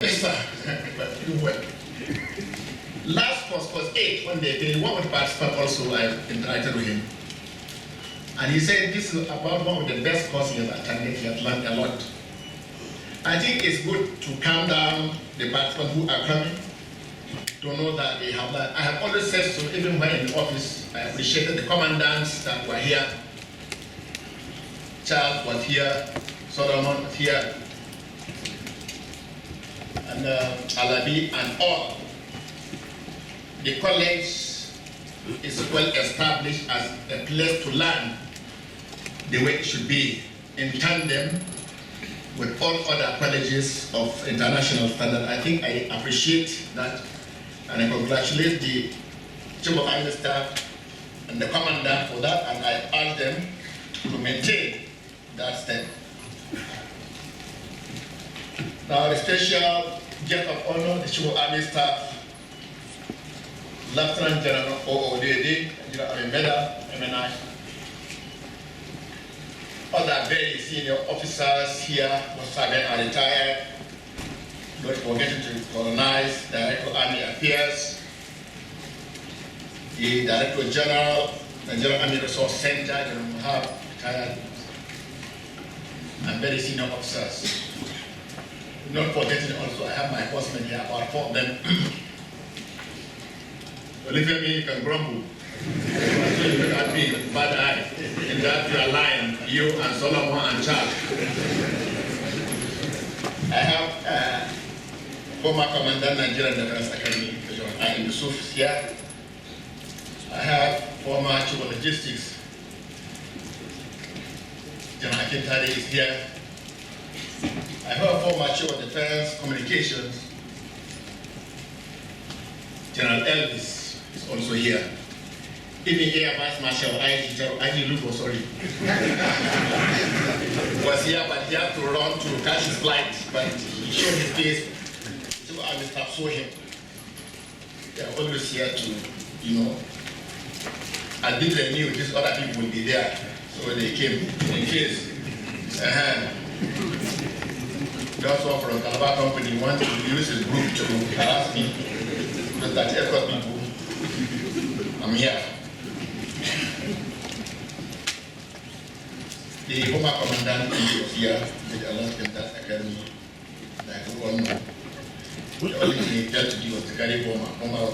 Yes, sir. But you well. Last was 8 one day, one of the participants also I interacted with him. And he said this is about one of the best courses he has attended. He has learned a lot. I think it's good to calm down the participants who are coming to know that they have learned. I have always said so, even when in the office, I appreciated the commandants that were here. Charles was here, Solomon was here, and Alabi and all. The college is well established as a place to learn the way it should be, in tandem with all other colleges of international standard. I think I appreciate that, and I congratulate the Chief of Army Staff and the Commandant for that, and I urge them to maintain that step. Now the special guest of honor, the Chief of Army Staff, Lieutenant General OODD, General Army Medal, MNI, other very senior officers here who served are retired, not forgetting to colonize Director Army Affairs, the Director General, Nigerian Army Resource Center, General Mahab, retired, and very senior officers. Not forgetting also, I have my horsemen here, about 4 of them. Believe me, you can grumble. You look at me with bad eye, in that you are lying, you and Solomon and Charles. I have former Commandant Nigerian Defense Academy, General Yusuf here. I have former Chief of Logistics, General Akintari is here. I have former Chief of Defense Communications, General Elvis is also here. Even Air Vice Marshal IG Lugo, sorry, was here, but he had to run to catch his flight, but he showed his face, so I will saw him. They are always here to, I think they knew these other people would be there, so they came in case. Just one from Calabar company want to use his group to harass me, and that aircraft people, I'm here. The former commandant was here with the Alliance Defense Academy, like we all know. The only thing he tried to do was to carry bomber.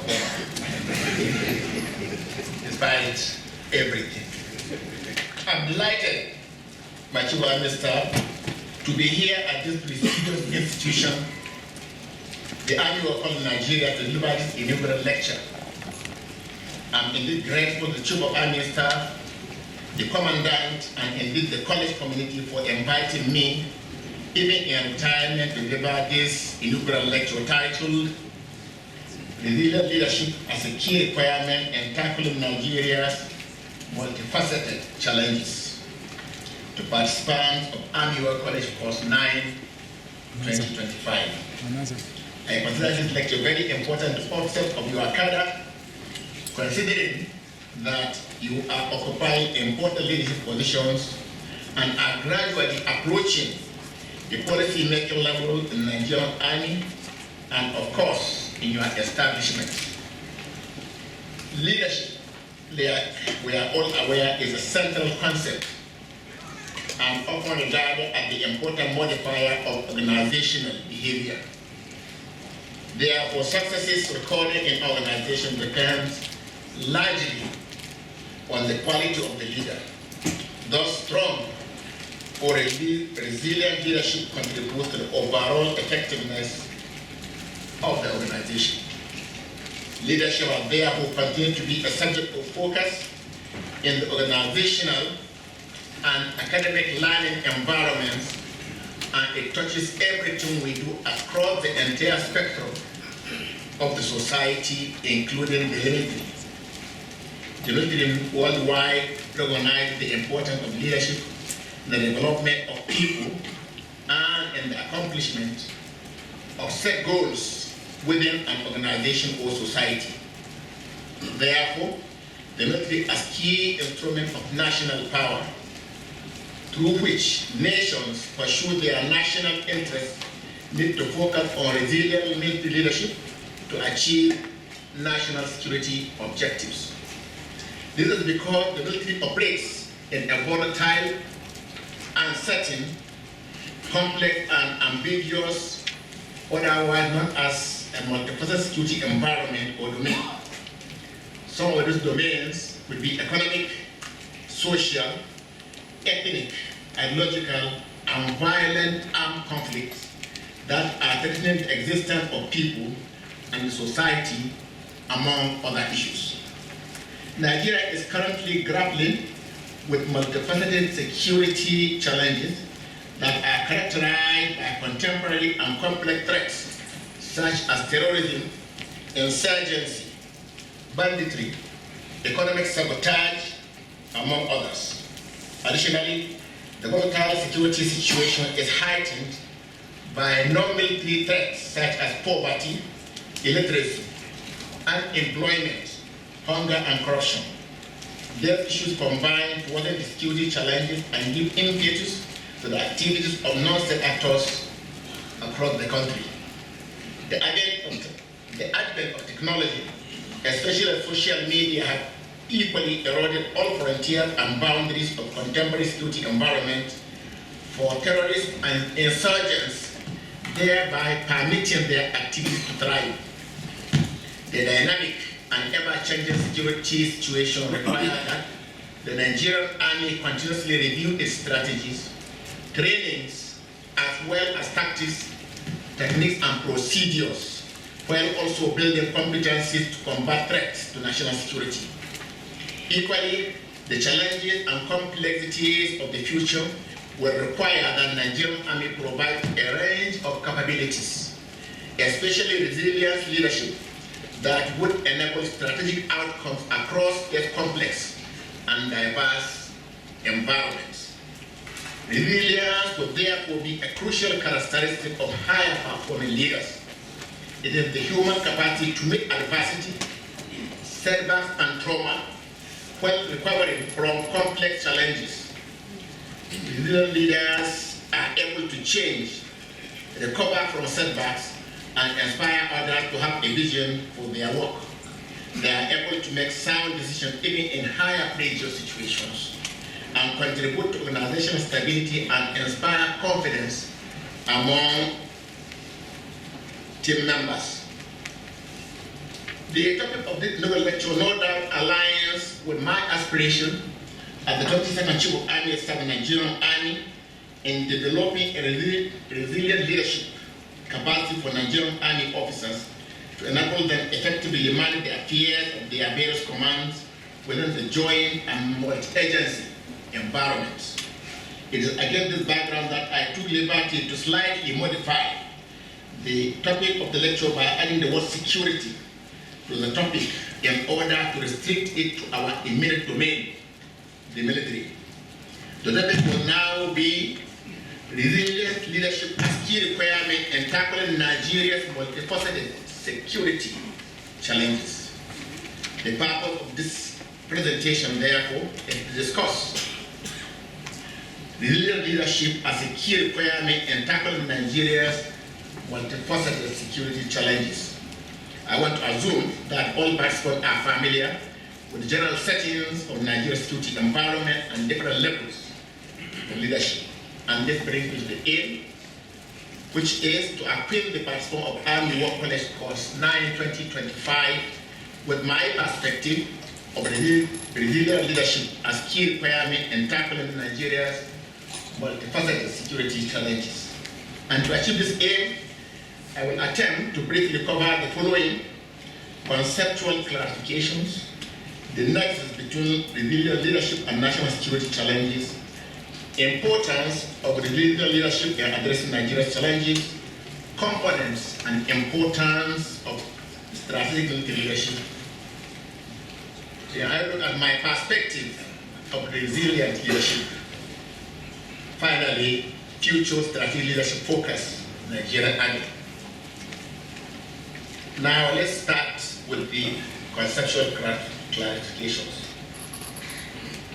Despite everything. I'm delighted, my Chief of Army Staff, to be here at this prestigious institution, the Army of Nigeria, to deliver this inaugural lecture. I'm indeed grateful to the Chief of Army Staff, the Commandant, and indeed the college community for inviting me, even in retirement, to deliver this inaugural lecture titled Resilient Leadership as a Key Requirement in Tackling Nigeria's Multifaceted Challenges. To participants of Army War College Course 9, 2025. I consider this lecture very important to offset of your cadre, considering that you are occupying important leadership positions and are gradually approaching the policy-making level in the Nigerian Army and, of course, in your establishment. Leadership, we are all aware, is a central concept and often regarded as the important modifier of organizational behavior. Therefore, successes recorded in organization depends largely on the quality of the leader. Thus, strong or resilient leadership contributes to the overall effectiveness of the organization. Leadership will therefore continue to be a subject of focus in the organizational and academic learning environments, and it touches everything we do across the entire spectrum of the society, including the military. The military worldwide recognize the importance of leadership in the development of people and in the accomplishment of set goals within an organization or society. Therefore, the military as key instrument of national power, through which nations pursue their national interests need to focus on resilient military leadership to achieve national security objectives. This is because the military operates in a volatile, uncertain, complex and ambiguous, otherwise known as a multifaceted security environment or domain. Some of these domains would be economic, social, ethnic, ideological, and violent armed conflicts that are threatening the existence of people and society, among other issues. Nigeria is currently grappling with multifaceted security challenges that are characterized by contemporary and complex threats such as terrorism, insurgency, banditry, economic sabotage, among others. Additionally, the volatile security situation is heightened by non-military threats such as poverty, illiteracy, unemployment, hunger, and corruption. These issues combine to worsen the security challenges and give impetus to the activities of non-state actors across the country. The advent of technology, especially social media, have equally eroded all frontiers and boundaries of contemporary security environment for terrorists and insurgents, thereby permitting their activities to thrive. The dynamic and ever-changing security situation requires that the Nigerian Army continuously review its strategies, trainings, as well as tactics, techniques, and procedures, while also building competencies to combat threats to national security. Equally, the challenges and complexities of the future will require that Nigerian Army provide a range of capabilities, especially resilience leadership, that would enable strategic outcomes across its complex and diverse environments. Resilience would therefore be a crucial characteristic of higher performing leaders. It is the human capacity to meet adversity, setbacks, and trauma while recovering from complex challenges. Resilient leaders are able to change, recover from setbacks, and inspire others to have a vision for their work. They are able to make sound decisions even in higher pressure situations and contribute to organizational stability and inspire confidence among team members. The topic of this novel lecture no doubt aligns with my aspiration as the 22nd Chief of Army Staff of the Nigerian Army in developing a resilient leadership capacity for Nigerian Army officers to enable them effectively manage the affairs of their various commands within the joint and multi-agency environments. It is against this background that I took liberty to slightly modify the topic of the lecture by adding the word security to the topic in order to restrict it to our immediate domain, the military. The topic will now be resilient leadership as key requirement in tackling Nigeria's multifaceted security challenges. The purpose of this presentation, therefore, is to discuss resilient leadership as a key requirement in tackling Nigeria's multifaceted security challenges. I want to assume that all participants are familiar with the general settings of Nigeria's security environment and different levels of leadership. And this brings me to the aim, which is to equip the participants of Army War College Course 9-2025 with my perspective of resilient leadership as key requirement in tackling Nigeria's multifaceted security challenges. And to achieve this aim, I will attempt to briefly cover the following conceptual clarifications: the nexus between resilient leadership and national security challenges, importance of resilient leadership in addressing Nigeria's challenges, components and importance of strategic military leadership. I look at my perspective of resilient leadership. Finally, future strategic leadership focus, Nigerian Army. Now let's start with the conceptual clarifications.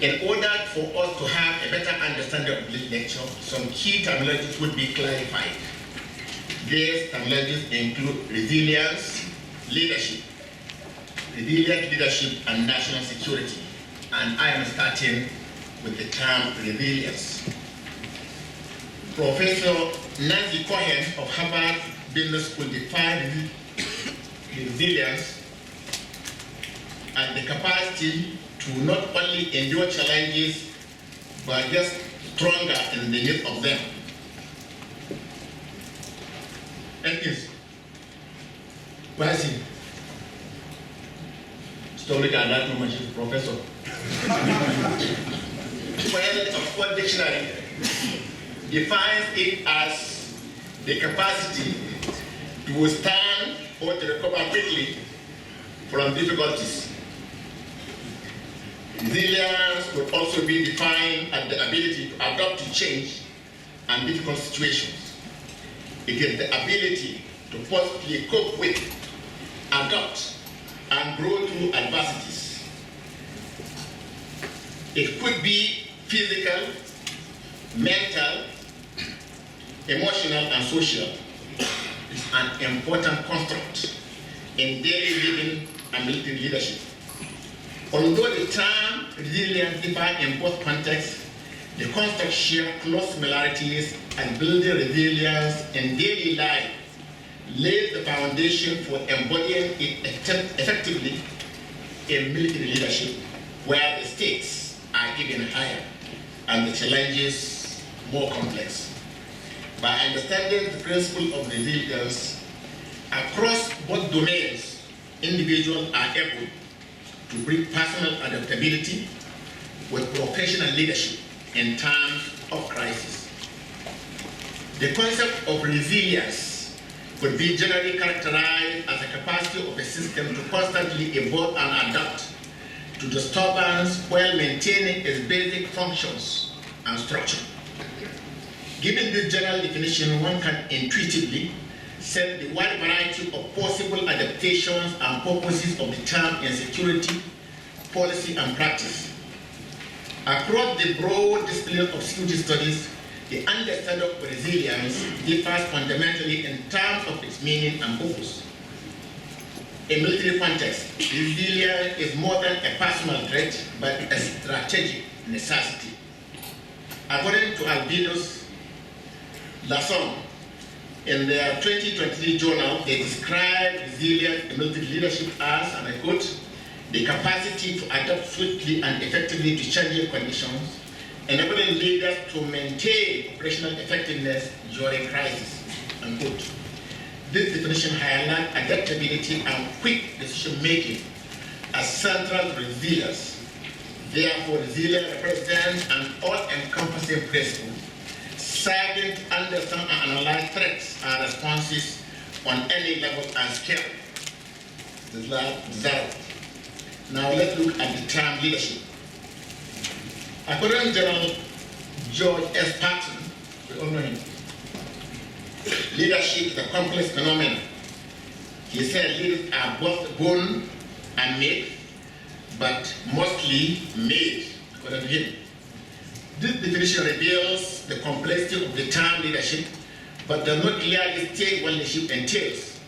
In order for us to have a better understanding of this lecture, some key terminologies would be clarified. Today's terminologies include resilience, leadership, resilient leadership, and national security. And I am starting with the term resilience. Professor Nancy Cohen of Harvard Business School defined resilience as the capacity to not only endure challenges, but just stronger in the midst of them. And yes, where is he? Story can that much, Professor. Where the Oxford Dictionary defines it as the capacity to withstand or to recover quickly from difficulties. Resilience could also be defined as the ability to adapt to change and difficult situations. It is the ability to positively cope with, adapt, and grow through adversities. It could be physical, mental, emotional, and social. It's an important construct in daily living and military leadership. Although the term resilience differs in both contexts, the constructs share close similarities, and building resilience in daily life lays the foundation for embodying it effectively in military leadership, where the stakes are even higher and the challenges more complex. By understanding the principle of resilience across both domains, individuals are able to bring personal adaptability with professional leadership in times of crisis. The concept of resilience could be generally characterized as a capacity of a system to constantly evolve and adapt to disturbance while maintaining its basic functions and structure. Given this general definition, one can intuitively set the wide variety of possible adaptations and purposes of the term in security, policy, and practice. Across the broad discipline of security studies, the understanding of resilience differs fundamentally in terms of its meaning and purpose. In military context, resilience is more than a personal threat, but a strategic necessity. According to Albinus Lasson, in their 2023 journal, they describe resilience in military leadership as, and I quote, the capacity to adapt swiftly and effectively to changing conditions, enabling leaders to maintain operational effectiveness during crisis, unquote. This definition highlights adaptability and quick decision-making as central to resilience. Therefore, resilience represents an all-encompassing principle, serving to understand and analyze threats and responses on any level and scale. Now let's look at the term leadership. According to General George S. Patton, we all know him, leadership is a complex phenomenon. He said leaders are both born and made, but mostly made, according to him. This definition reveals the complexity of the term leadership, but does not clearly state what leadership entails.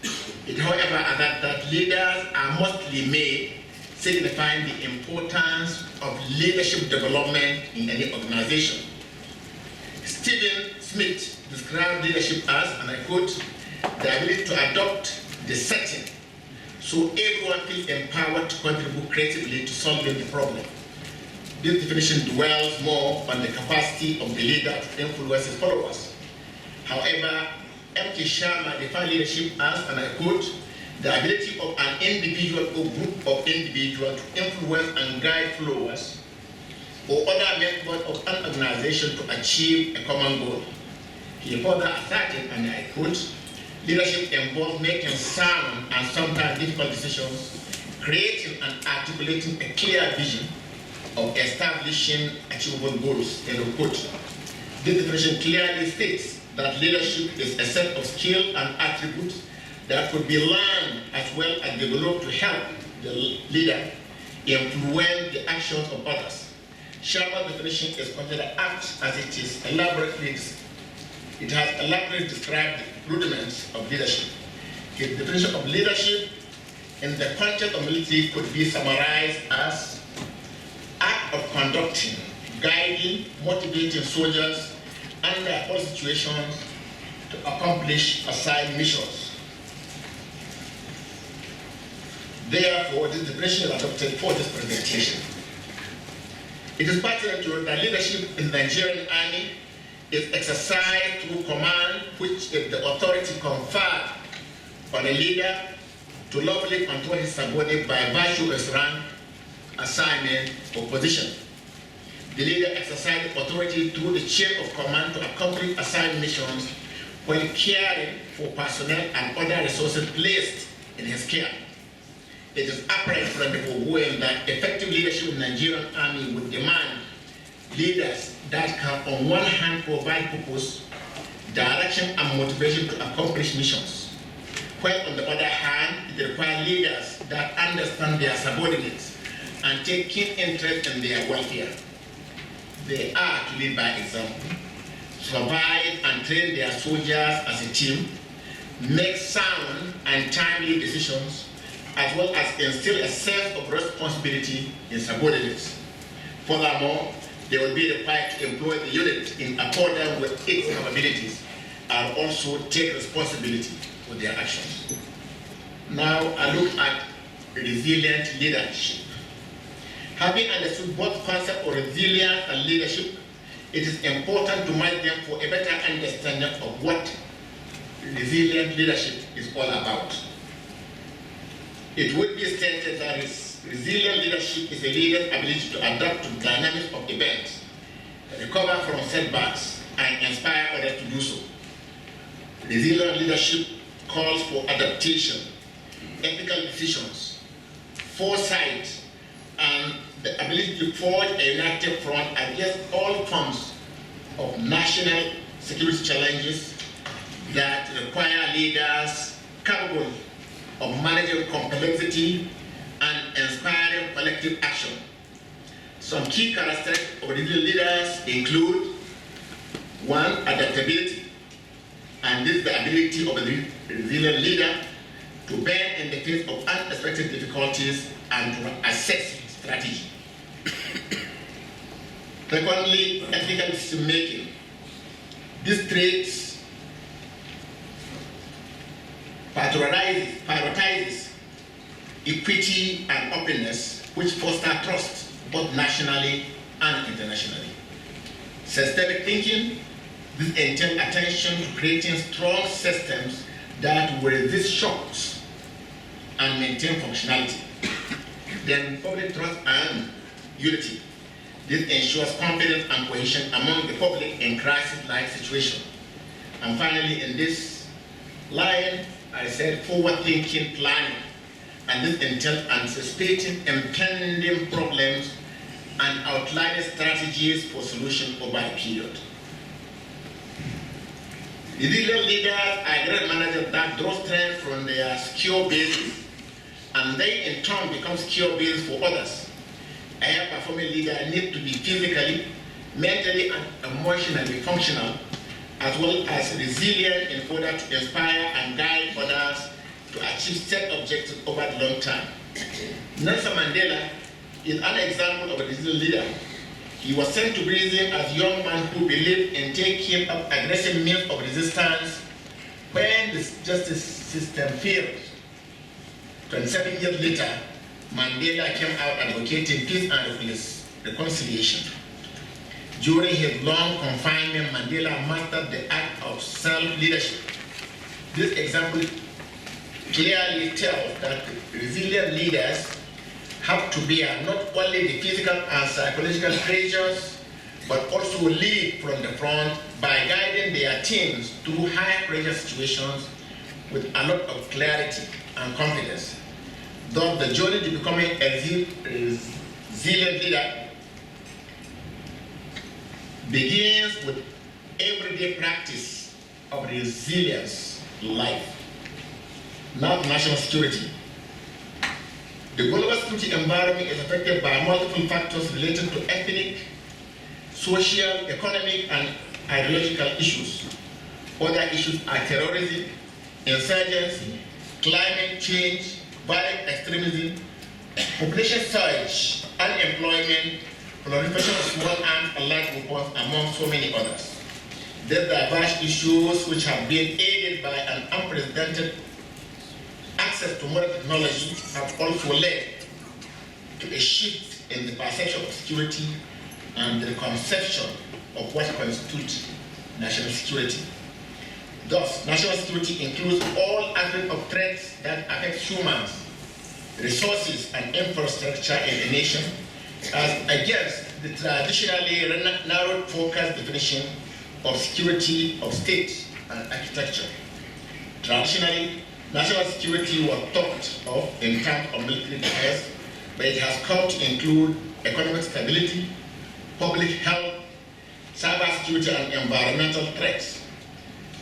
It, however, adds that leaders are mostly made, signifying the importance of leadership development in any organization. Stephen Smith described leadership as, and I quote, the ability to adopt the setting so everyone feels empowered to contribute creatively to solving the problem. This definition dwells more on the capacity of the leader to influence his followers. However, M.K. Sharma defined leadership as, and I quote, the ability of an individual or group of individuals to influence and guide followers or other members of an organization to achieve a common goal. He further asserted, and I quote, leadership involves making sound and sometimes difficult decisions, creating and articulating a clear vision of establishing achievable goals, end of quote. This definition clearly states that leadership is a set of skills and attributes that could be learned as well as developed to help the leader influence the actions of others. Sharma's definition is considered apt as it has elaborately described rudiments of leadership. His definition of leadership in the context of military could be summarized as act of conducting, guiding, motivating soldiers under all situations to accomplish assigned missions. Therefore, this definition is adopted for this presentation. It is pertinent to note that leadership in the Nigerian Army is exercised through command, which is the authority conferred on a leader to lawfully control his subordinate by virtue of his rank, assignment, or position. The leader exercises authority through the chain of command to accomplish assigned missions while caring for personnel and other resources placed in his care. It is apparent from the foregoing that effective leadership in the Nigerian Army would demand leaders that can, on one hand, provide purpose, direction, and motivation to accomplish missions, while on the other hand, it requires leaders that understand their subordinates and take keen interest in their welfare. They are to lead by example, survive and train their soldiers as a team, make sound and timely decisions, as well as instill a sense of responsibility in subordinates. Furthermore, they will be required to employ the unit in accordance with its capabilities and also take responsibility for their actions. Now, I look at resilient leadership. Having understood both concepts of resilience and leadership, it is important to mark them for a better understanding of what resilient leadership is all about. It would be stated that resilient leadership is a leader's ability to adapt to dynamics of events, recover from setbacks, and inspire others to do so. Resilient leadership calls for adaptation, ethical decisions, foresight, and the ability to forge a united front against all forms of national security challenges that require leaders capable of managing complexity and inspiring collective action. Some key characteristics of resilient leaders include: 1, adaptability, and this is the ability of a resilient leader to bend in the face of unexpected difficulties and to assess strategy. Secondly, ethical decision making. These traits prioritizes equity and openness, which foster trust both nationally and internationally. Systemic thinking. This entails attention to creating strong systems that will resist shocks and maintain functionality. Then public trust and unity. This ensures confidence and cohesion among the public in crisis-like situations. And finally, in this line, I said forward-thinking planning, and this entails anticipating impending problems and outlining strategies for solution over a period. Resilient leaders are great managers that draw strength from their secure bases, and they in turn become secure bases for others. A high-performing leader needs to be physically, mentally, and emotionally functional, as well as resilient in order to inspire and guide others to achieve set objectives over the long term. Nelson Mandela is an example of a resilient leader. He was sent to prison as a young man who believed in taking up aggressive means of resistance when the justice system failed. 27 years later, Mandela came out advocating peace and reconciliation. During his long confinement, Mandela mastered the art of self-leadership. This example clearly tells that resilient leaders have to bear not only the physical and psychological pressures, but also lead from the front by guiding their teams through high-pressure situations with a lot of clarity and confidence. Thus, the journey to becoming a resilient leader begins with everyday practice of resilience life. Now, national security. The global security environment is affected by multiple factors related to ethnic, social, economic, and ideological issues. Other issues are terrorism, insurgency, climate change, violent extremism, population surge, unemployment, proliferation of small arms and light weapons, among so many others. These diverse issues, which have been aided by an unprecedented access to modern technology, have also led to a shift in the perception of security and the conception of what constitutes national security. Thus, national security includes all aspects of threats that affect humans, resources, and infrastructure in a nation, as against the traditionally narrow focus definition of security of state and architecture. Traditionally, national security was thought of in terms of military defense, but it has come to include economic stability, public health, cyber security, and environmental threats.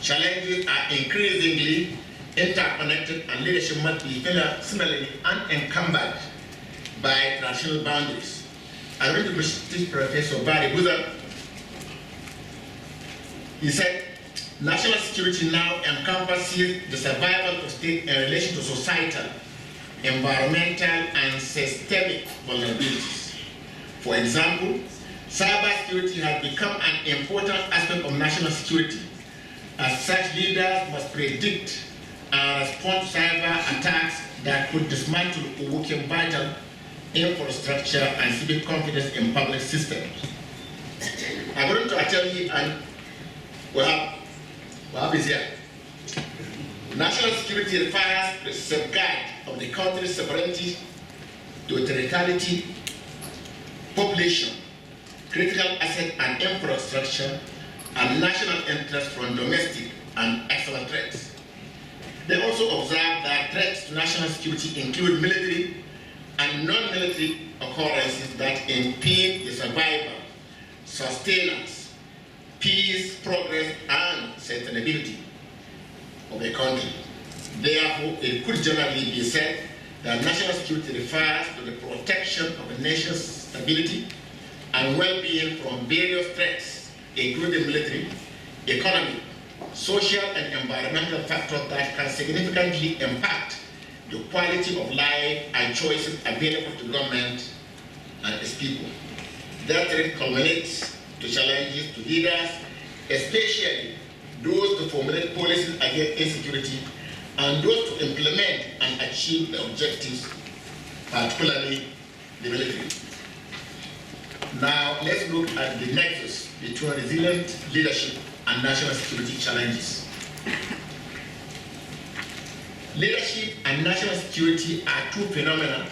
Challenges are increasingly interconnected, and leadership must be similarly unencumbered by traditional boundaries. I read the British Professor Barry Buzzer. He said, national security now encompasses the survival of state in relation to societal, environmental, and systemic vulnerabilities. For example, cyber security has become an important aspect of national security. As such, leaders must predict and respond to cyber attacks that could dismantle or weaken vital infrastructure and civic confidence in public systems. I'm going to tell you, and what is here? National security refers to the safeguard of the country's sovereignty, territoriality, population, critical asset and infrastructure, and national interest from domestic and external threats. They also observe that threats to national security include military and non-military occurrences that impede the survival, sustenance, peace, progress, and sustainability of a country. Therefore, it could generally be said that national security refers to the protection of a nation's stability and well-being from various threats, including military, economic, social, and environmental factors that can significantly impact the quality of life and choices available to government and its people. That threat culminates to challenges to leaders, especially those to formulate policies against insecurity and those to implement and achieve the objectives, particularly the military. Now, let's look at the nexus between resilient leadership and national security challenges. Leadership and national security are two phenomena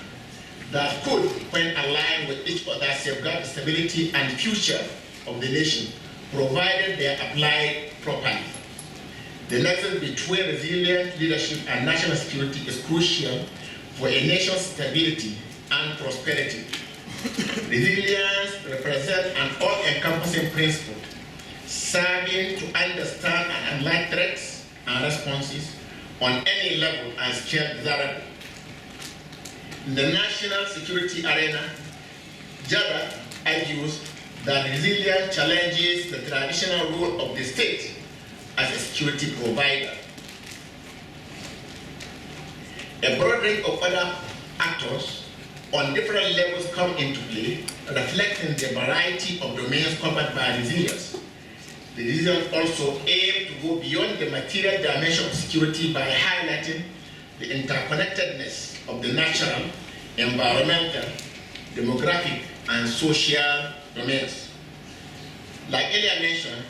that could, when aligned with each other, safeguard the stability and future of the nation, provided they are applied properly. The nexus between resilient leadership and national security is crucial for a nation's stability and prosperity. Resilience represents an all-encompassing principle, serving to understand and analyze threats and responses on any level and scale desirable. In the national security arena, Jada argues that resilience challenges the traditional role of the state as a security provider. A broad range of other actors on different levels come into play, reflecting the variety of domains covered by resilience. The resilience also aims to go beyond the material dimension of security by highlighting the interconnectedness of the natural, environmental, demographic, and social domains. Like earlier mentioned,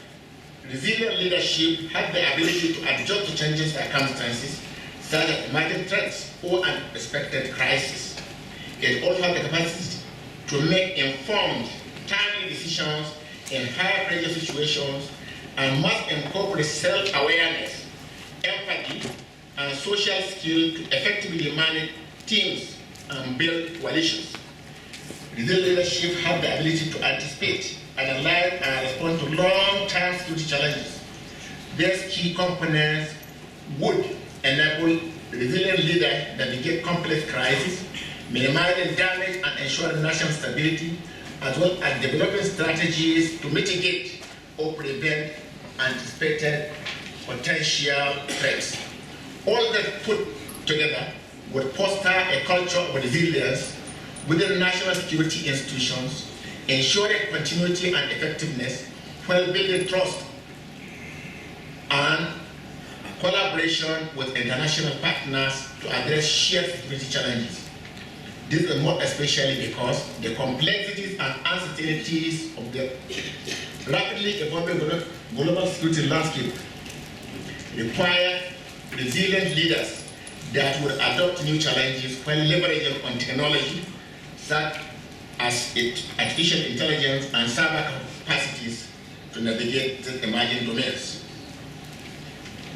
resilient leadership has the ability to adjust to changing circumstances, such as emerging threats or unexpected crises. It also has the capacity to make informed, timely decisions in high-pressure situations and must incorporate self-awareness, empathy, and social skill to effectively manage teams and build coalitions. Resilient leadership has the ability to anticipate, analyze, and respond to long-term security challenges. These key components would enable resilient leaders to navigate complex crises, minimizing damage and ensuring national stability, as well as developing strategies to mitigate or prevent anticipated potential threats. All that put together would foster a culture of resilience within national security institutions, ensuring continuity and effectiveness while building trust and collaboration with international partners to address shared security challenges. This is more especially because the complexities and uncertainties of the rapidly evolving global security landscape require resilient leaders that will adopt new challenges while leveraging on technology such as artificial intelligence and cyber capacities to navigate these emerging domains.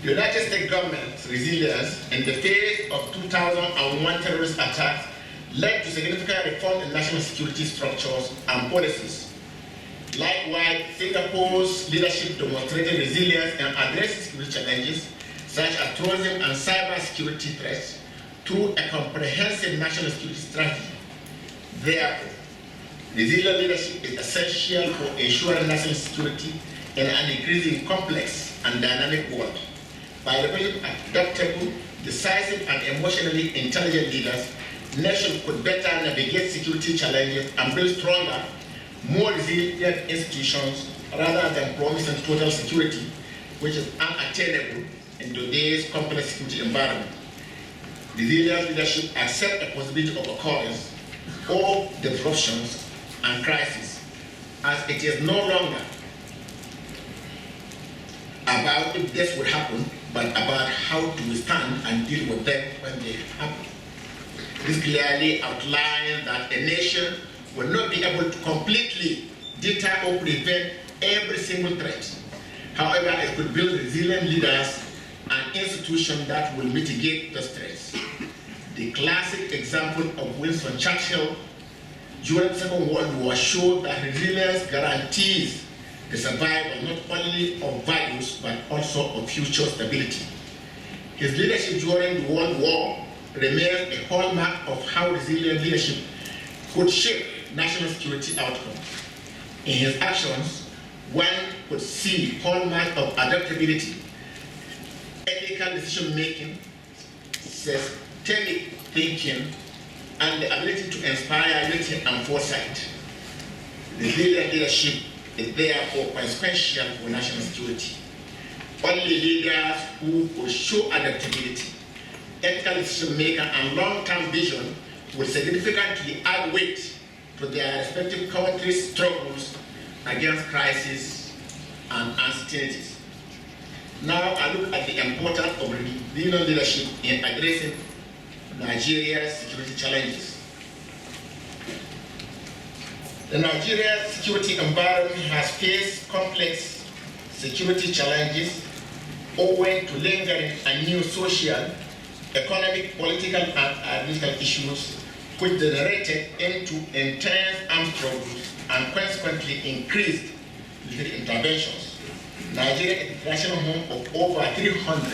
The United States government's resilience in the face of 2001 terrorist attacks led to significant reform in national security structures and policies. Likewise, Singapore's leadership demonstrated resilience in addressing security challenges such as terrorism and cyber security threats through a comprehensive national security strategy. Therefore, resilient leadership is essential for ensuring national security in an increasingly complex and dynamic world. By developing adaptable, decisive, and emotionally intelligent leaders, nations could better navigate security challenges and build stronger, more resilient institutions rather than promising total security, which is unattainable in today's complex security environment. Resilient leadership accepts the possibility of occurrence of disruptions and crises, as it is no longer about if this would happen, but about how to withstand and deal with them when they happen. This clearly outlines that a nation will not be able to completely deter or prevent every single threat. However, it could build resilient leaders and institutions that will mitigate those threats. The classic example of Winston Churchill during the Second World War showed that resilience guarantees the survival not only of values but also of future stability. His leadership during the World War remains a hallmark of how resilient leadership could shape national security outcomes. In his actions, one could see hallmarks of adaptability, ethical decision-making, systemic thinking, and the ability to inspire unity and foresight. Resilient leadership is therefore consequential for national security. Only leaders who could show adaptability, ethical decision-making, and long-term vision will significantly add weight to their respective countries' struggles against crises and uncertainties. Now I look at the importance of resilient leadership in addressing Nigeria's security challenges. The Nigerian security environment has faced complex security challenges owing to lingering and new social, economic, political, and political issues which generated into intense armed struggles and consequently increased military interventions. Nigeria is the national home of over 300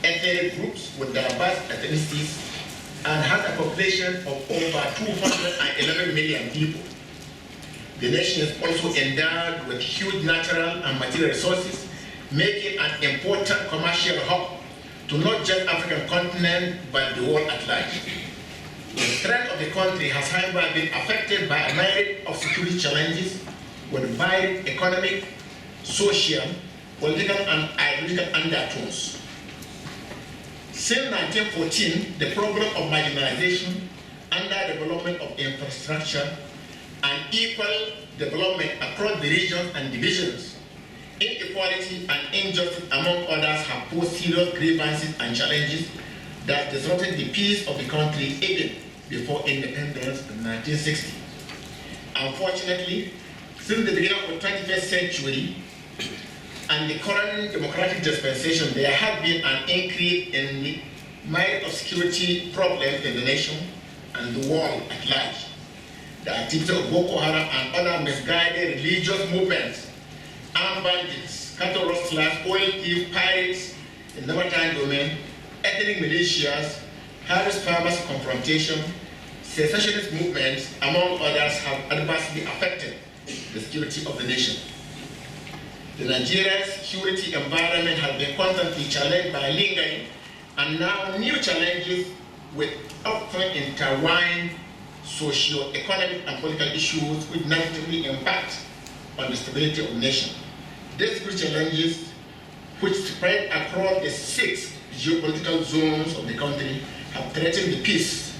ethnic groups with diverse ethnicities and has a population of over 211 million people. The nation is also endowed with huge natural and material resources, making an important commercial hub to not just African continent, but the world at large. The strength of the country has, however, been affected by a myriad of security challenges with varied economic, social, political, and ideological undertones. Since 1914, the problem of marginalization, underdevelopment of infrastructure, and equal development across the regions and divisions, inequality and injustice, among others, have posed serious grievances and challenges that disrupted the peace of the country even before independence in 1960. Unfortunately, since the beginning of the 21st century and the current democratic dispensation, there has been an increase in the myriad of security problems in the nation and the world at large. The activity of Boko Haram and other misguided religious movements, armed bandits, cattle rustlers, oil thieves, pirates in the maritime domain, ethnic militias, harvest farmers confrontation, secessionist movements, among others, have adversely affected the security of the nation. The Nigeria's security environment has been constantly challenged by lingering and now new challenges with often intertwined socio-economic and political issues which negatively impact on the stability of the nation. These security challenges, which spread across the 6 geopolitical zones of the country, have threatened the peace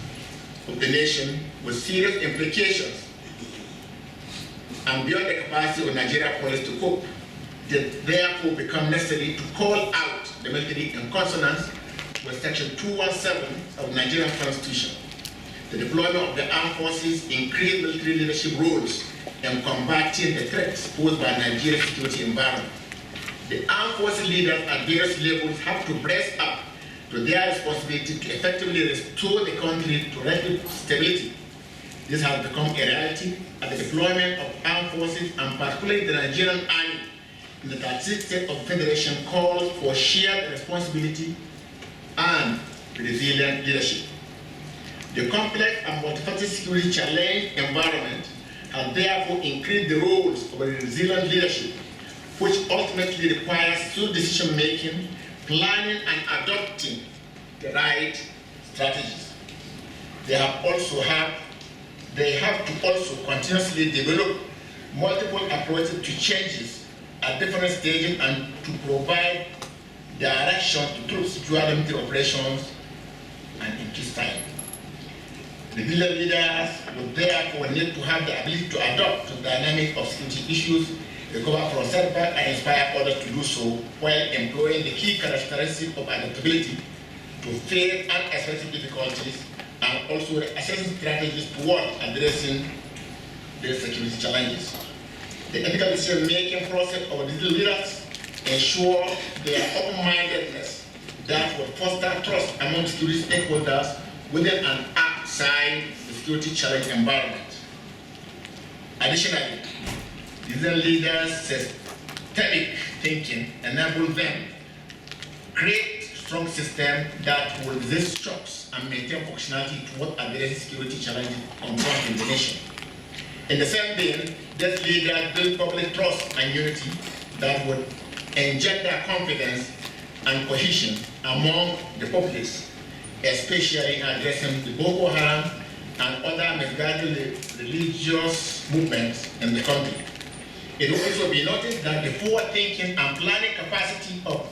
of the nation with serious implications and beyond the capacity of Nigeria police to cope. It therefore become necessary to call out the military in consonance with Section 217 of the Nigerian Constitution. The deployment of the armed forces increased military leadership roles in combating the threats posed by Nigeria's security environment. The armed forces leaders at various levels have to brace up to their responsibility to effectively restore the country to relative stability. This has become a reality at the deployment of armed forces, and particularly the Nigerian Army in the 36th state of the Federation calls for shared responsibility and resilient leadership. The complex and multifaceted security challenge environment has therefore increased the roles of a resilient leadership, which ultimately requires thorough decision-making, planning, and adopting the right strategies. They have to also continuously develop multiple approaches to changes at different stages and to provide direction to troops during military operations and in peacetime. Resilient leaders will therefore need to have the ability to adapt to the dynamic of security issues, recover from setbacks, and inspire others to do so while employing the key characteristics of adaptability to face unexpected difficulties and also assessing strategies toward addressing the security challenges. The ethical decision-making process of these leaders ensure their open-mindedness that will foster trust among security stakeholders within and outside the security challenge environment. Additionally, these leaders' systemic thinking enable them create strong systems that will resist shocks and maintain functionality toward addressing security challenges confronting the nation. In the same vein, these leaders build public trust and unity that would engender confidence and cohesion among the populace, especially in addressing the Boko Haram and other misguided religious movements in the country. It will also be noted that the forward-thinking and planning capacity of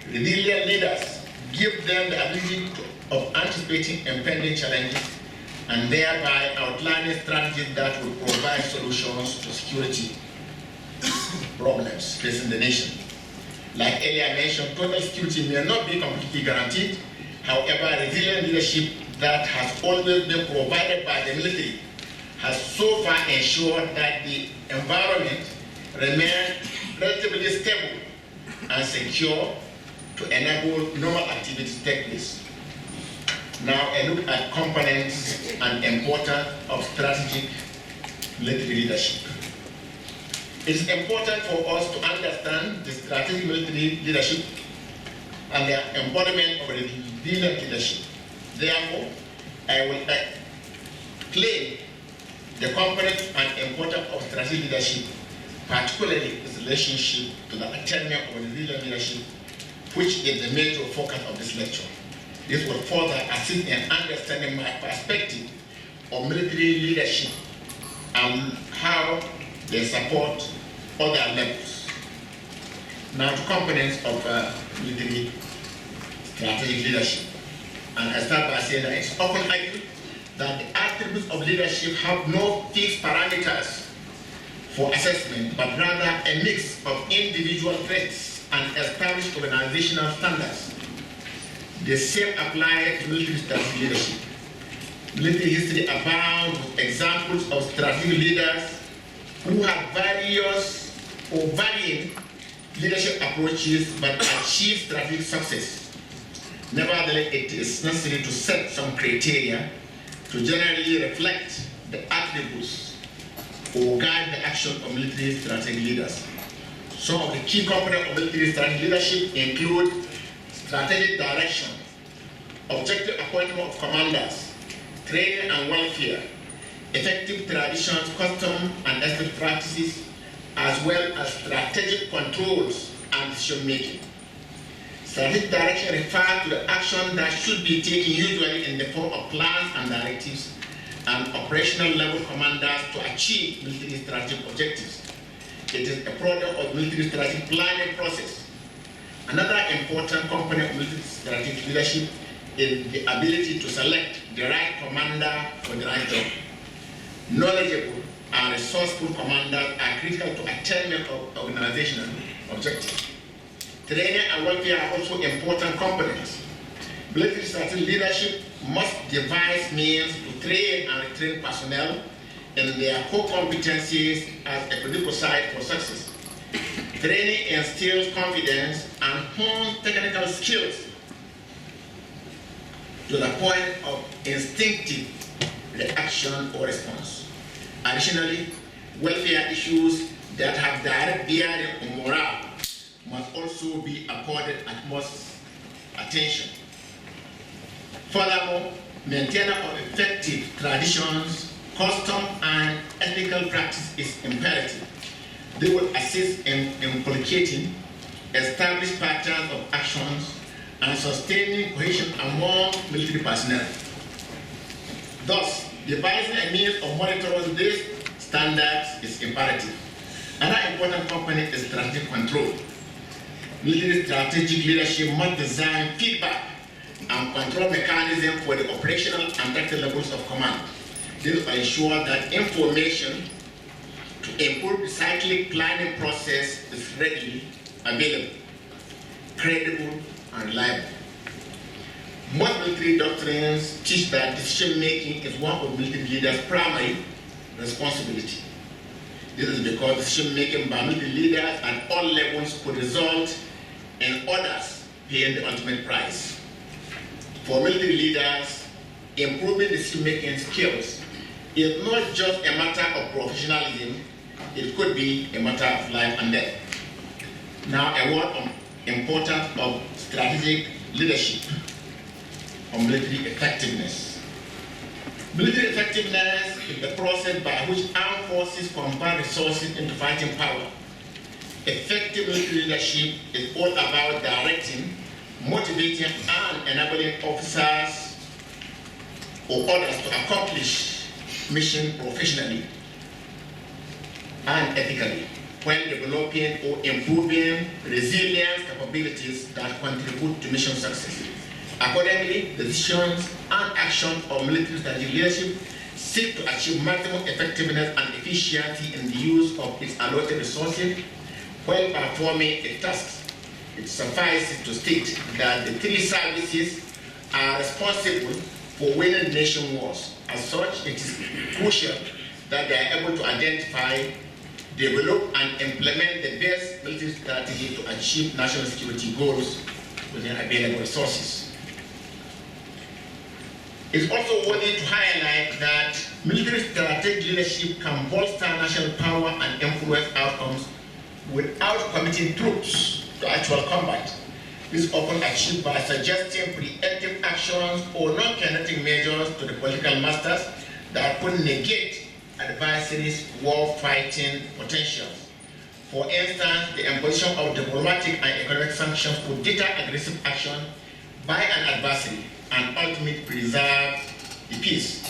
resilient leaders give them the ability of anticipating impending challenges and thereby outlining strategies that will provide solutions to security problems facing the nation. Like earlier mentioned, total security may not be completely guaranteed. However, resilient leadership that has always been provided by the military has so far ensured that the environment remains relatively stable and secure to enable normal activities to take place. Now, a look at components and importance of strategic military leadership. It is important for us to understand the strategic military leadership and the embodiment of resilient leadership. Therefore, I will explain the components and importance of strategic leadership, particularly its relationship to the attainment of resilient leadership, which is the major focus of this lecture. This will further assist in understanding my perspective of military leadership and how they support other levels. Now, the components of military strategic leadership. And I start by saying that it's often argued that the attributes of leadership have no fixed parameters for assessment, but rather a mix of individual traits and established organizational standards. The same applies to military strategic leadership. Military history abounds with examples of strategic leaders who have various or varying leadership approaches but achieve strategic success. Nevertheless, it is necessary to set some criteria to generally reflect the attributes or guide the action of military strategic leaders. Some of the key components of military strategic leadership include strategic direction, objective appointment of commanders, training and welfare, effective traditions, custom and ethical practices, as well as strategic controls and decision-making. Strategic direction refers to the action that should be taken usually in the form of plans and directives and operational level commanders to achieve military strategic objectives. It is a product of military strategic planning process. Another important component of military strategic leadership is the ability to select the right commander for the right job. Knowledgeable and resourceful commanders are critical to attainment of organizational objectives. Training and welfare are also important components. Military strategic leadership must devise means to train and retrain personnel in their core competencies as a prerequisite for success. Training instills confidence and hones technical skills to the point of instinctive reaction or response. Additionally, welfare issues that have direct bearing on morale must also be accorded utmost attention. Furthermore, maintenance of effective traditions, custom, and ethical practice is imperative. They will assist in inculcating established patterns of actions and sustaining cohesion among military personnel. Thus, devising a means of monitoring these standards is imperative. Another important component is strategic control. Military strategic leadership must design feedback and control mechanisms for the operational and tactical levels of command. This will ensure that information to improve the cyclic planning process is readily available, credible, and reliable. Most military doctrines teach that decision-making is one of military leaders' primary responsibility. This is because decision-making by military leaders at all levels could result in others paying the ultimate price. For military leaders, improving decision-making skills is not just a matter of professionalism, it could be a matter of life and death. Now, a word on importance of strategic leadership on military effectiveness. Military effectiveness is the process by which armed forces combine resources into fighting power. Effective military leadership is all about directing, motivating, and enabling officers or others to accomplish mission professionally and ethically, while developing or improving resilience capabilities that contribute to mission success. Accordingly, the decisions and actions of military strategic leadership seek to achieve maximum effectiveness and efficiency in the use of its allotted resources while performing its tasks. It suffices to state that the three services are responsible for winning nation wars. As such, it is crucial that they are able to identify, develop, and implement the best military strategy to achieve national security goals within available resources. It's also worthy to highlight that military strategic leadership can bolster national power and influence outcomes without committing troops to actual combat. This is often achieved by suggesting preemptive actions or non-kinetic measures to the political masters that could negate adversaries' war-fighting potentials. For instance, the imposition of diplomatic and economic sanctions could deter aggressive action by an adversary and ultimately preserve the peace.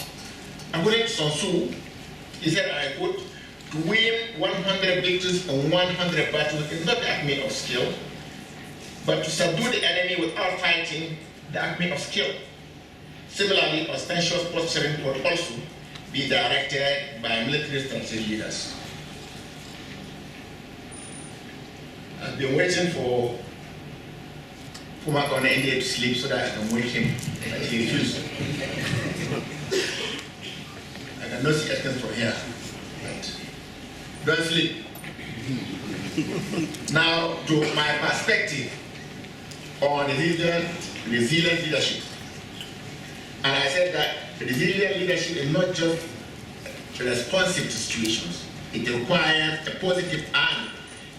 According to Sun Tzu, he said, I quote, "To win 100 victories in 100 battles is not the acme of skill, but to subdue the enemy without fighting, the acme of skill." Similarly, ostentatious posturing could also be directed by military strategic leaders. I've been waiting for Former Governor India to sleep so that I can wake him, but he refused. I cannot see anything from here. But don't sleep. Now, to my perspective on resilient leadership. And I said that resilient leadership is not just responsive to situations. It requires a positive and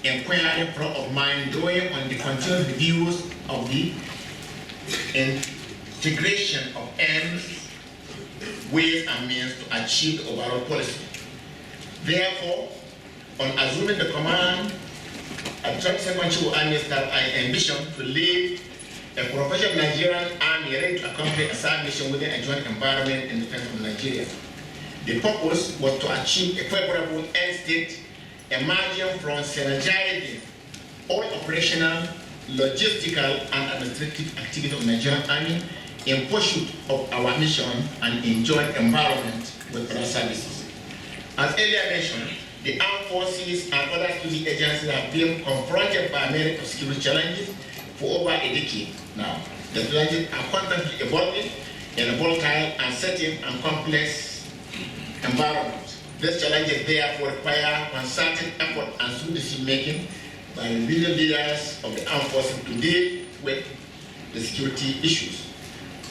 inquiring front of mind, drawing on the continuous reviews of the integration of ends, ways, and means to achieve the overall policy. Therefore, On assuming the command at 22nd Chief Army Staff, I ambition to lead a professional Nigerian army ready to accomplish a sad mission within a joint environment in defense of Nigeria. The purpose was to achieve a favorable end state emerging from synergizing all operational, logistical, and administrative activities of Nigerian Army in pursuit of our mission and in joint environment with other services. As earlier mentioned, the armed forces and other security agencies have been confronted by many security challenges for over a decade now. The challenges are constantly evolving in a volatile, uncertain, and complex environment. These challenges therefore require concerted effort and smooth decision-making by the leaders of the armed forces to deal with the security issues.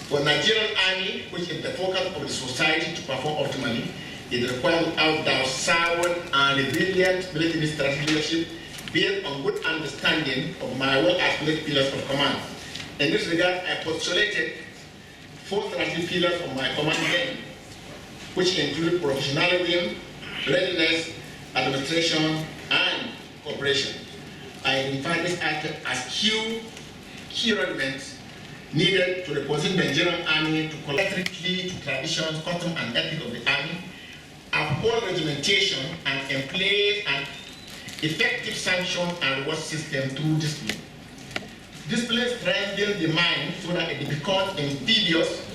For the Nigerian Army, which is the focus of the society to perform optimally, it requires without doubt sound and resilient military strategic leadership based on good understanding of my well-articulated pillars of command. In this regard, I postulated 4 strategic pillars of my command game, which include professionalism, readiness, administration, and cooperation. I identified this aspect as key elements needed to represent the Nigerian Army to collectively to traditions, customs, and ethics of the Army, uphold regimentation, and in place an effective sanction and reward system through discipline. Discipline strengthens the mind so that it becomes impervious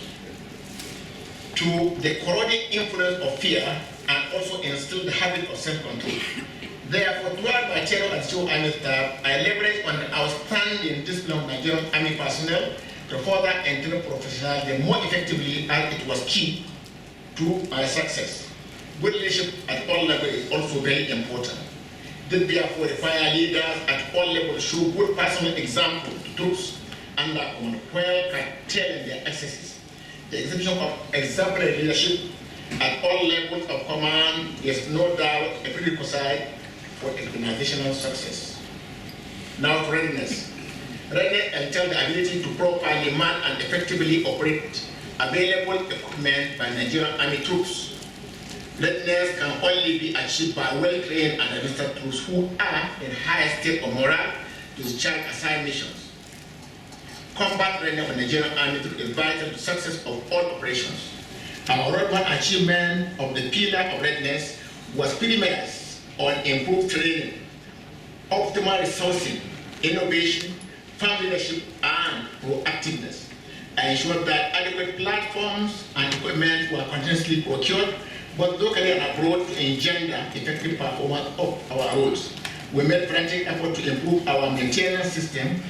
to the corroding influence of fear and also instill the habit of self-control. Therefore, throughout my tenure as Chief Army Staff, I leveraged on the outstanding discipline of Nigerian Army personnel to further enter professionalism more effectively, as it was key to my success. Good leadership at all levels is also very important. This therefore require leaders at all levels show good personal example to troops under command while curtailing their excesses. The exhibition of exemplary leadership at all levels of command is no doubt a prerequisite for organizational success. Now to readiness. Readiness entails the ability to properly man and effectively operate available equipment by Nigerian Army troops. Readiness can only be achieved by well-trained and administered troops who are in high state of morale to discharge assigned missions. Combat readiness of the Nigerian Army is vital to success of all operations. Our relevant achievement of the pillar of readiness was premised on improved training, optimal resourcing, innovation, firm leadership, and proactiveness. I ensured that adequate platforms and equipment were continuously procured, both locally and abroad, to engender effective performance of our roads. We made frantic effort to improve our maintenance system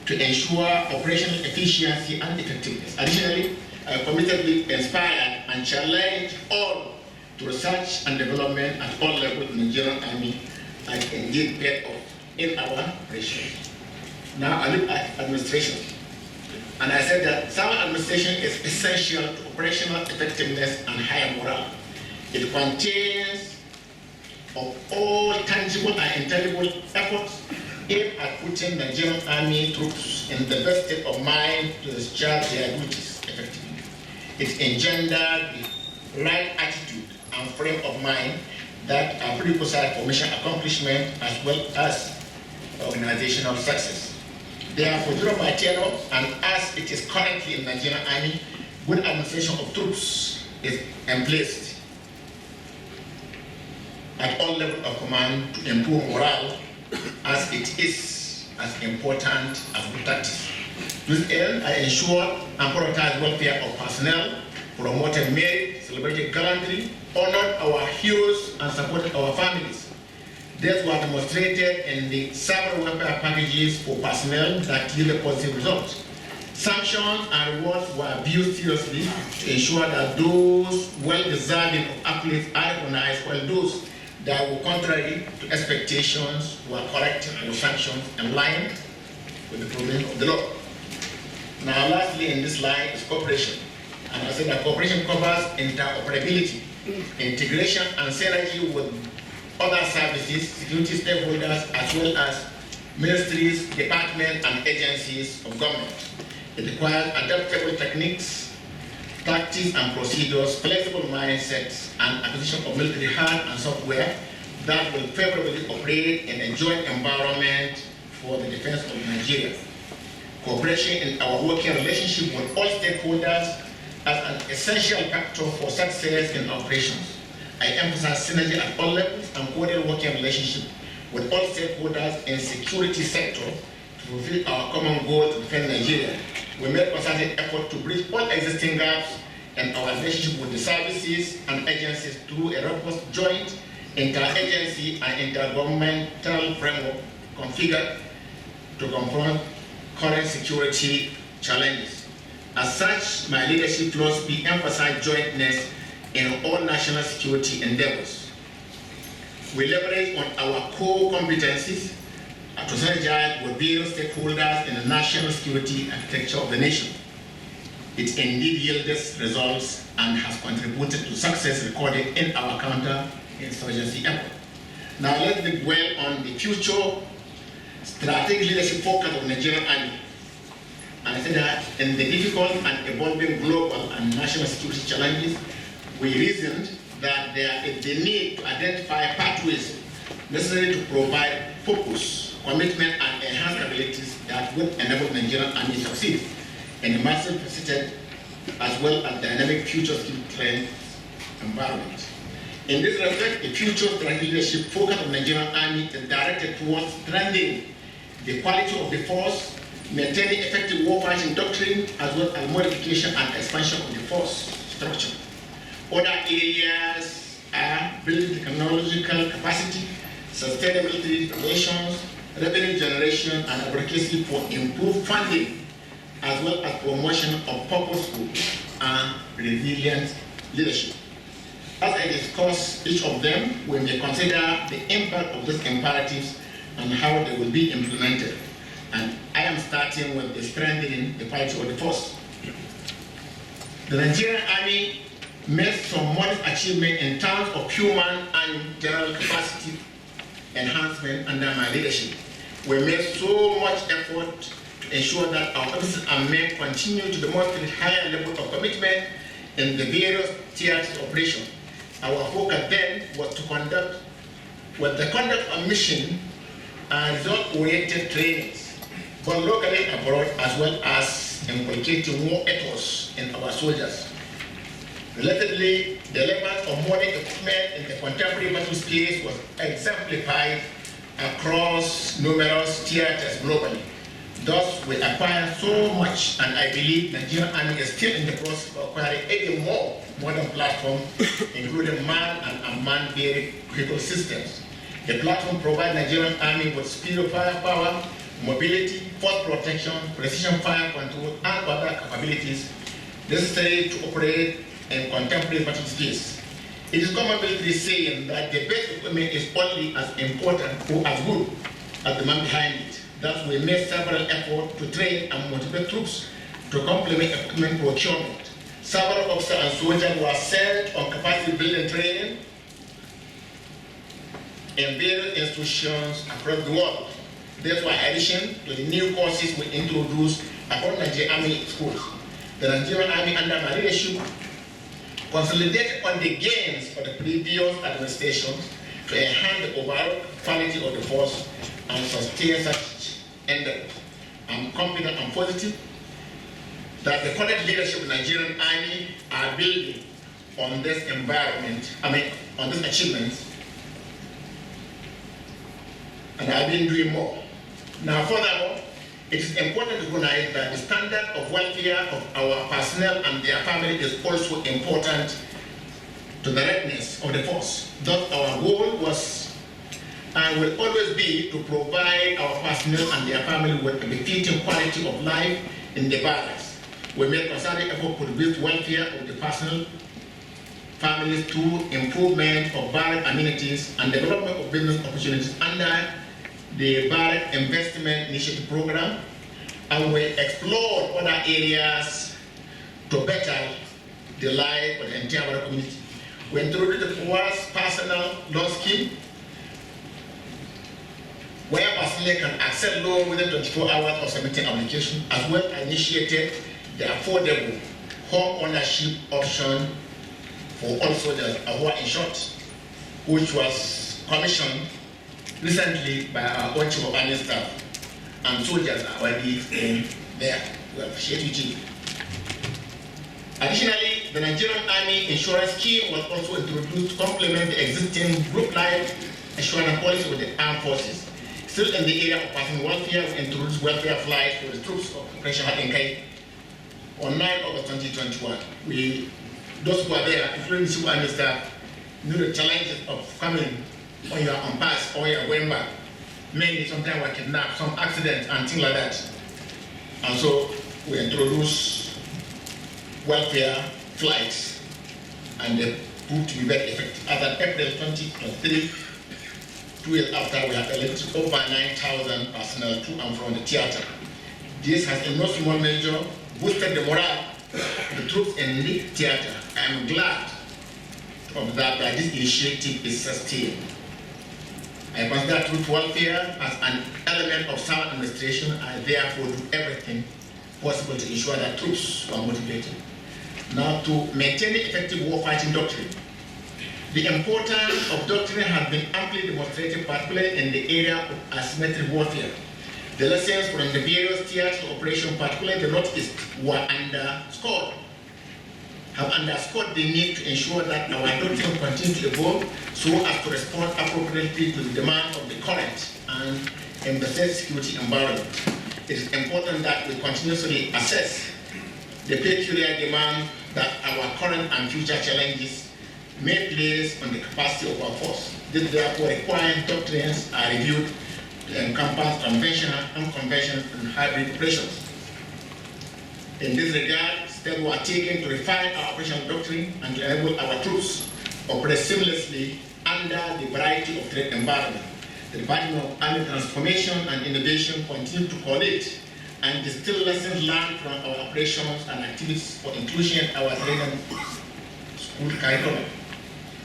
to ensure operational efficiency and effectiveness. Additionally, I committedly inspired and challenged all to research and development at all levels in the Nigerian Army, and indeed paid off in our operations. Now I look at administration. And I said that sound administration is essential to operational effectiveness and higher morale. It contains of all tangible and intangible efforts aimed at putting the Nigerian Army troops in the best state of mind to discharge their duties effectively. It engendered the right attitude and frame of mind that are prerequisite for mission accomplishment as well as organizational success. Therefore, during my tenure, and as it is currently in the Nigerian Army, good administration of troops is emplaced at all levels of command to improve morale, as it is as important as good tactics. To this end, I ensure and prioritize welfare of personnel, promoted merit, celebrated gallantry, honored our heroes, and supported our families. These were demonstrated in the several welfare packages for personnel that yielded positive results. Sanctions and rewards were viewed seriously to ensure that those well-deserving of accolades are recognized, while those that were contrary to expectations were corrected or sanctioned in line with the provisions of the law. Now, lastly, in this line is cooperation. And I said that cooperation covers interoperability, integration, and synergy with other services, security stakeholders, as well as ministries, departments, and agencies of government. It requires adaptable techniques, tactics and procedures, flexible mindsets, and acquisition of military hard and software that will favorably operate in a joint environment for the defense of Nigeria. Cooperation in our working relationship with all stakeholders as an essential factor for success in operations. I emphasize synergy at all levels and coordinated working relationship with all stakeholders in the security sector to fulfill our common goal to defend Nigeria. We make concerted effort to bridge all existing gaps in our relationship with the services and agencies through a robust joint interagency and intergovernmental framework configured to confront current security challenges. As such, my leadership philosophy emphasizes jointness in all national security endeavors. We leverage on our core competencies to synergize with various stakeholders in the national security architecture of the nation. It indeed yielded results and has contributed to success recorded in our counter-insurgency effort. Now let me dwell on the future strategic leadership focus of the Nigerian Army. And I said that in the difficult and evolving global and national security challenges, we reasoned that there is the need to identify pathways necessary to provide focus, commitment, and enhanced abilities that would enable the Nigerian Army to succeed in a multifaceted as well as dynamic future skill trend environment. In this respect, the future strategic leadership focus of the Nigerian Army is directed towards strengthening the quality of the force, maintaining effective warfighting doctrine, as well as modification and expansion of the force structure. Other areas are building technological capacity, sustainability relations, revenue generation, and advocacy for improved funding, as well as promotion of purposeful and resilient leadership. As I discuss each of them, we may consider the impact of these imperatives and how they will be implemented. And I am starting with the strengthening the quality of the force. The Nigerian Army made some modest achievement in terms of human and general capacity enhancement under my leadership. We made so much effort to ensure that our officers and men continue to demonstrate higher level of commitment in the various theaters of operation. Our focus then was to conduct of mission and result-oriented trainings, both locally and abroad, as well as inculcating more ethos in our soldiers. Relatively, the level of modern equipment in the contemporary battle space was exemplified across numerous theaters globally. Thus, we acquired so much, and I believe the Nigerian Army is still in the process of acquiring even more modern platforms, including manned and unmanned vehicle systems. The platform provides Nigerian Army with superior firepower, mobility, force protection, precision fire control, and other capabilities necessary to operate in contemporary battle space. It is common military saying that the best equipment is only as important or as good as the man behind it. Thus, we made several efforts to train and motivate troops to complement equipment procurement. Several officers and soldiers were sent on capacity building training in various institutions across the world. Therefore, in addition to the new courses we introduced across Nigerian Army schools, the Nigerian Army under my leadership consolidated on the gains of the previous administrations to enhance the overall quality of the force and sustain such endeavors. I'm confident and positive that the current leadership of the Nigerian Army are building on this environment, on these achievements, and have been doing more. Now, furthermore, it is important to recognize that the standard of welfare of our personnel and their family is also important to the readiness of the force. Thus, our goal was and will always be to provide our personnel and their family with a befitting quality of life in the barracks. We made concerted effort to build welfare of the personnel families through improvement of barrack amenities and development of business opportunities under the Barrack Investment Initiative Program, and we explored other areas to better the life of the entire barrack community. We introduced the first personal loan scheme, where personnel can accept loan within 24 hours of submitting application, as well as initiated the affordable home ownership option for all soldiers, in short, which was commissioned recently by our Ocho Army staff, and soldiers are already there. We appreciate you, Chief. Additionally, the Nigerian Army Insurance Scheme was also introduced to complement the existing group life insurance policy with the armed forces. Still in the area of personal welfare, we introduced welfare flights for the troops of Operation Hatinkai on 9 August 2021. Those who are there, including the Army staff, knew the challenges of coming when you are on pass or you are going back. Many sometimes were kidnapped, some accidents and things like that. And so we introduced welfare flights, and they proved to be very effective. As of April 2023, 2 years after, we have elected over 9,000 personnel to and from the theater. This has in no small measure boosted the morale of the troops in the theater. I am glad to observe that this initiative is sustained. I consider troop welfare as an element of sound administration. I therefore do everything possible to ensure that troops are motivated. Now, to maintain the effective warfighting doctrine. The importance of doctrine has been amply demonstrated, particularly in the area of asymmetric warfare. The lessons from the various theaters of operation, particularly the Northeast, have underscored the need to ensure that our doctrine continues to evolve so as to respond appropriately to the demands of the current and embedded security environment. It is important that we continuously assess the peculiar demands that our current and future challenges may place on the capacity of our force. This therefore requires doctrines are reviewed to encompass conventional, unconventional, and hybrid operations. In this regard, steps were taken to refine our operational doctrine and to enable our troops operate seamlessly under the variety of threat environment. The Department of Army Transformation and Innovation continues to collate and distill lessons learned from our operations and activities for inclusion in our training school curriculum.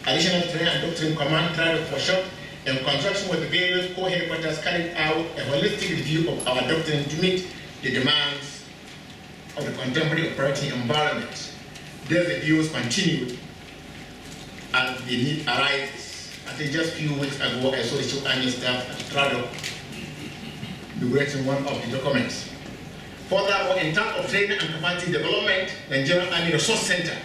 Additional training and doctrine command trial for short in conjunction with the various core headquarters carried out a holistic review of our doctrine to meet the demands of the contemporary operating environment. These reviews continued as the need arises. I think just a few weeks ago, I saw the Chief Army staff at Farouk liberating one of the documents. Furthermore, in terms of training and capacity development, the Nigerian Army Resource Center,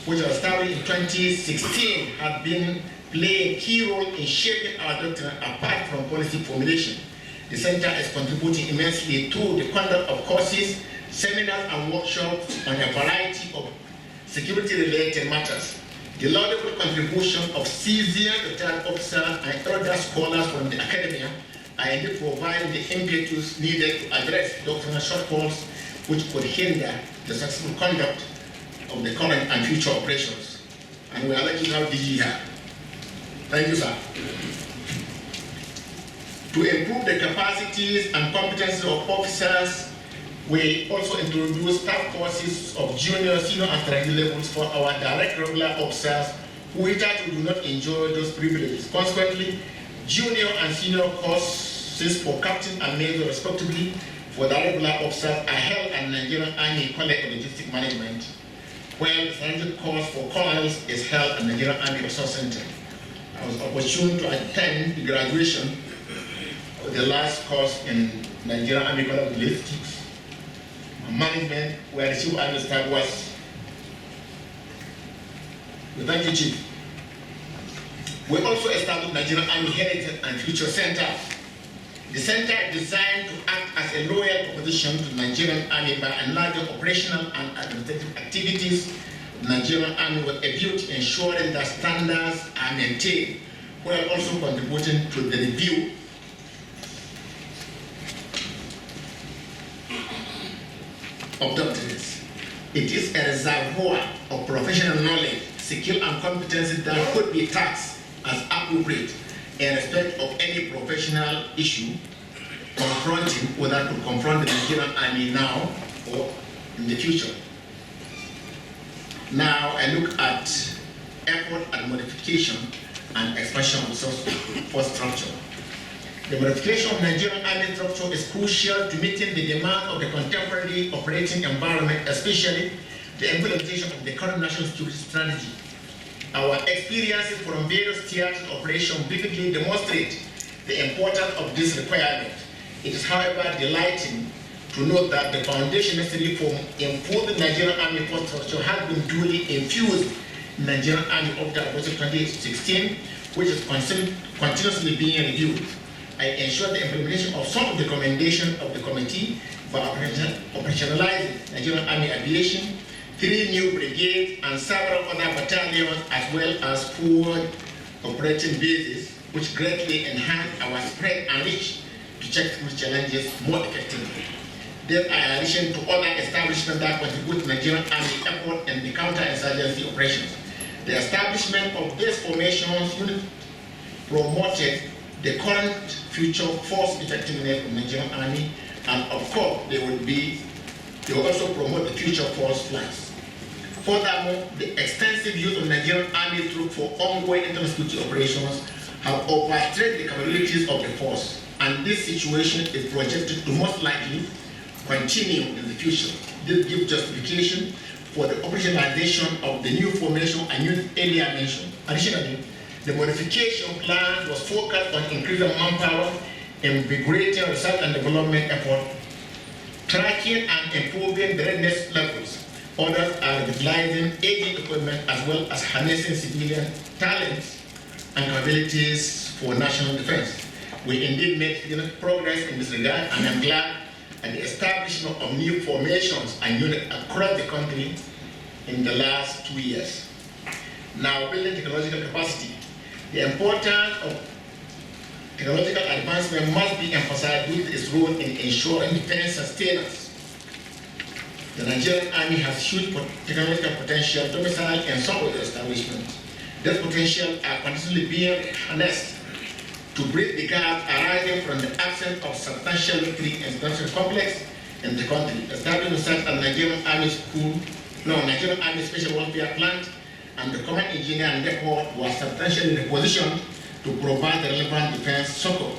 which was established in 2016, has been playing a key role in shaping our doctrine apart from policy formulation. The center is contributing immensely to the conduct of courses, seminars, and workshops on a variety of security-related matters. The laudable contribution of seasoned retired officers and elder scholars from the academia are indeed providing the impetus needed to address doctrinal shortfalls which could hinder the successful conduct of the current and future operations. And we are lucky to have DG here. Thank you, sir. To improve the capacities and competencies of officers, we also introduced staff courses of junior, senior, and strategic levels for our direct regular officers who hitherto do not enjoy those privileges. Consequently, junior and senior courses for captain and major respectively for the regular officers are held at Nigerian Army College of Logistics Management, while the strategic course for colonels is held at Nigerian Army Resource Center. I was opportune to attend the graduation of the last course in Nigerian Army College of Logistics Management, where the Chief Army staff was. Thank you, Chief. We also established Nigerian Army Heritage and Future Center. The center is designed to act as a loyal proposition to the Nigerian Army by enlarging operational and administrative activities of the Nigerian Army with a view to ensuring that standards are maintained, while also contributing to the review of doctrines. It is a reservoir of professional knowledge, skill, and competencies that could be taxed as appropriate in respect of any professional issue confronting or that could confront the Nigerian Army now or in the future. Now I look at effort at modification and expansion of force structure. The modification of Nigerian Army structure is crucial to meeting the demand of the contemporary operating environment, especially the implementation of the current national security strategy. Our experiences from various tiers of operation vividly demonstrate the importance of this requirement. It is, however, delighting to note that the foundation necessary for improving Nigerian Army force structure has been duly infused in Nigerian Army Officer Budget 2016, which is continuously being reviewed. I ensure the implementation of some of the recommendations of the committee for operationalizing Nigerian Army aviation, 3 new brigades, and several other battalions, as well as forward operating bases, which greatly enhance our spread and reach to check these challenges more effectively. This in addition to other establishments that contribute to Nigerian Army effort in the counter-insurgency operations. The establishment of these formations unit promoted the current future force effectiveness of Nigerian Army, and of course they will also promote the future force flights. Furthermore, the extensive use of Nigerian Army troops for ongoing internal security operations have overstretched the capabilities of the force, and this situation is projected to most likely continue in the future. This gives justification for the operationalization of the new formation and unit earlier mentioned. Additionally, the modification plan was focused on increasing manpower, invigorating research and development effort, tracking and improving the readiness levels. Others are utilizing aging equipment as well as harnessing civilian talents and capabilities for national defense. We indeed made significant progress in this regard, and I'm glad at the establishment of new formations and units across the country in the last 2 years. Now, building technological capacity. The importance of technological advancement must be emphasized with its role in ensuring defense sustenance. The Nigerian Army has huge technological potential domiciled in some of the establishments. This potential are continuously being harnessed to bridge the gap arising from the absence of substantial military industrial complex in the country. Establishing such as Nigerian Army Special Welfare Plant and the Common Engineering Depot was substantially repositioned to provide the relevant defense support.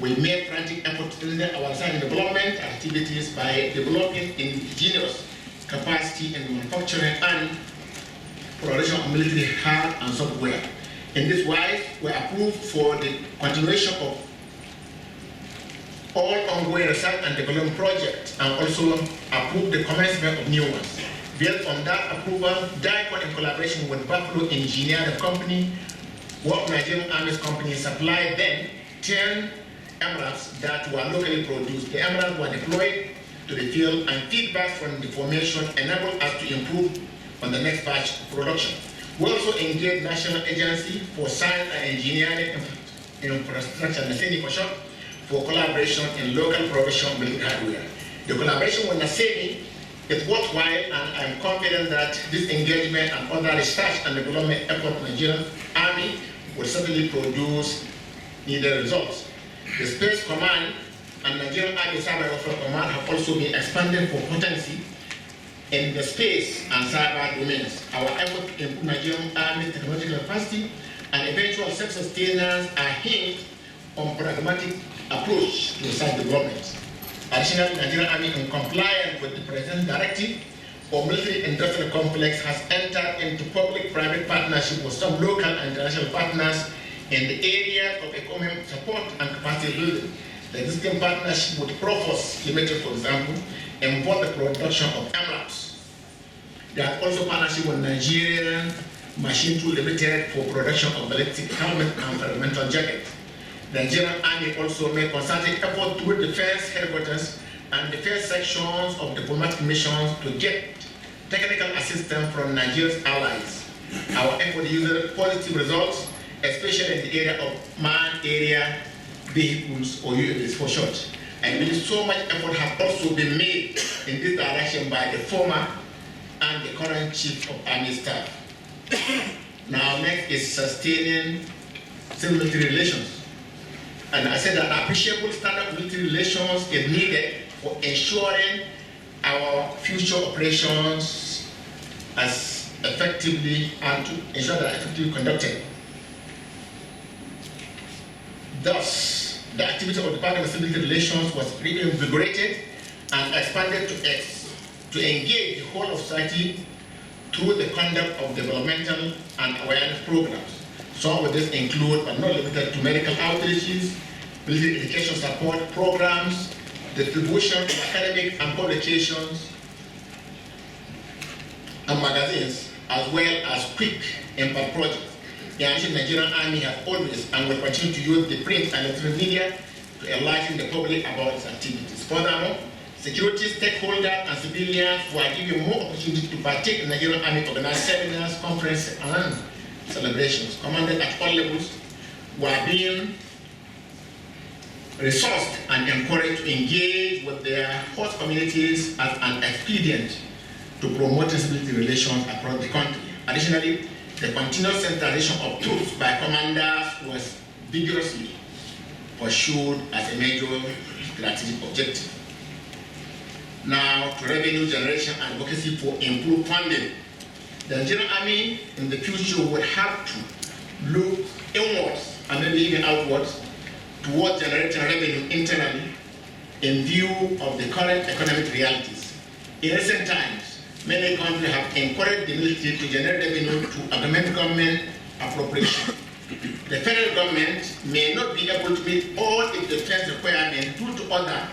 We made frantic efforts to strengthen our research and development activities by developing indigenous capacity in manufacturing and production of military hardware and software. In this way, we approved for the continuation of all ongoing research and development projects and also approved the commencement of new ones. Based on that approval, DICON in collaboration with Buffalo Engineering Company, what Nigerian Army's company supplied then 10 MRAPs that were locally produced. The MRAPs were deployed to the field, and feedback from the formation enabled us to improve on the next batch of production. We also engaged National Agency for Science and Engineering Infrastructure, NASENI for short, for collaboration in local provision of military hardware. The collaboration with NASENI is worthwhile, and I'm confident that this engagement and other research and development efforts of the Nigerian Army will certainly produce needed results. The Space Command and Nigerian Army Cyber Warfare Command have also been expanded for potency in the space and cyber domains. Our efforts to improve Nigerian Army's technological capacity and eventual self-sustenance are hinged on pragmatic approach to research development. Additionally, Nigerian Army, in compliance with the President's directive for military industrial complex, has entered into public-private partnership with some local and international partners in the area of economic support and capacity building. The existing partnership with Profos Limited, for example, involve the production of MRAPs. There are also partnership with Nigerian Machine Tool Limited for production of ballistic helmet and environmental jacket. The Nigerian Army also made concerted effort with defense headquarters and defense sections of diplomatic missions to get technical assistance from Nigeria's allies. Our effort yielded positive results, especially in the area of manned area vehicles, or UAVs for short. I believe so much effort has also been made in this direction by the former and the current Chief of Army Staff. Now, next is sustaining civil-military relations. And I said that appreciable standard of military relations is needed for ensuring our future operations as effectively and to ensure that effectively conducted. Thus, the activity of the Department of Civil Relations was reinvigorated and expanded to engage the whole of society through the conduct of developmental and awareness programs. Some of these include, but not limited to, medical outreaches, military education support programs, distribution of academic and publications and magazines, as well as quick impact projects. The Nigerian Army has always and will continue to use the print and electronic media to enlighten the public about its activities. Furthermore, security stakeholders and civilians were given more opportunity to partake in Nigerian Army organized seminars, conferences, and celebrations. Commanders at all levels were being resourced and encouraged to engage with their host communities as an expedient to promote stability relations across the country. Additionally, the continuous centralization of troops by commanders was vigorously pursued as a major strategic objective. Now, to revenue generation and advocacy for improved funding. The Nigerian Army in the future would have to look inwards and maybe even outwards towards generating revenue internally in view of the current economic realities. In recent times, many countries have encouraged the military to generate revenue to augment government appropriation. The federal government may not be able to meet all its defense requirements due to other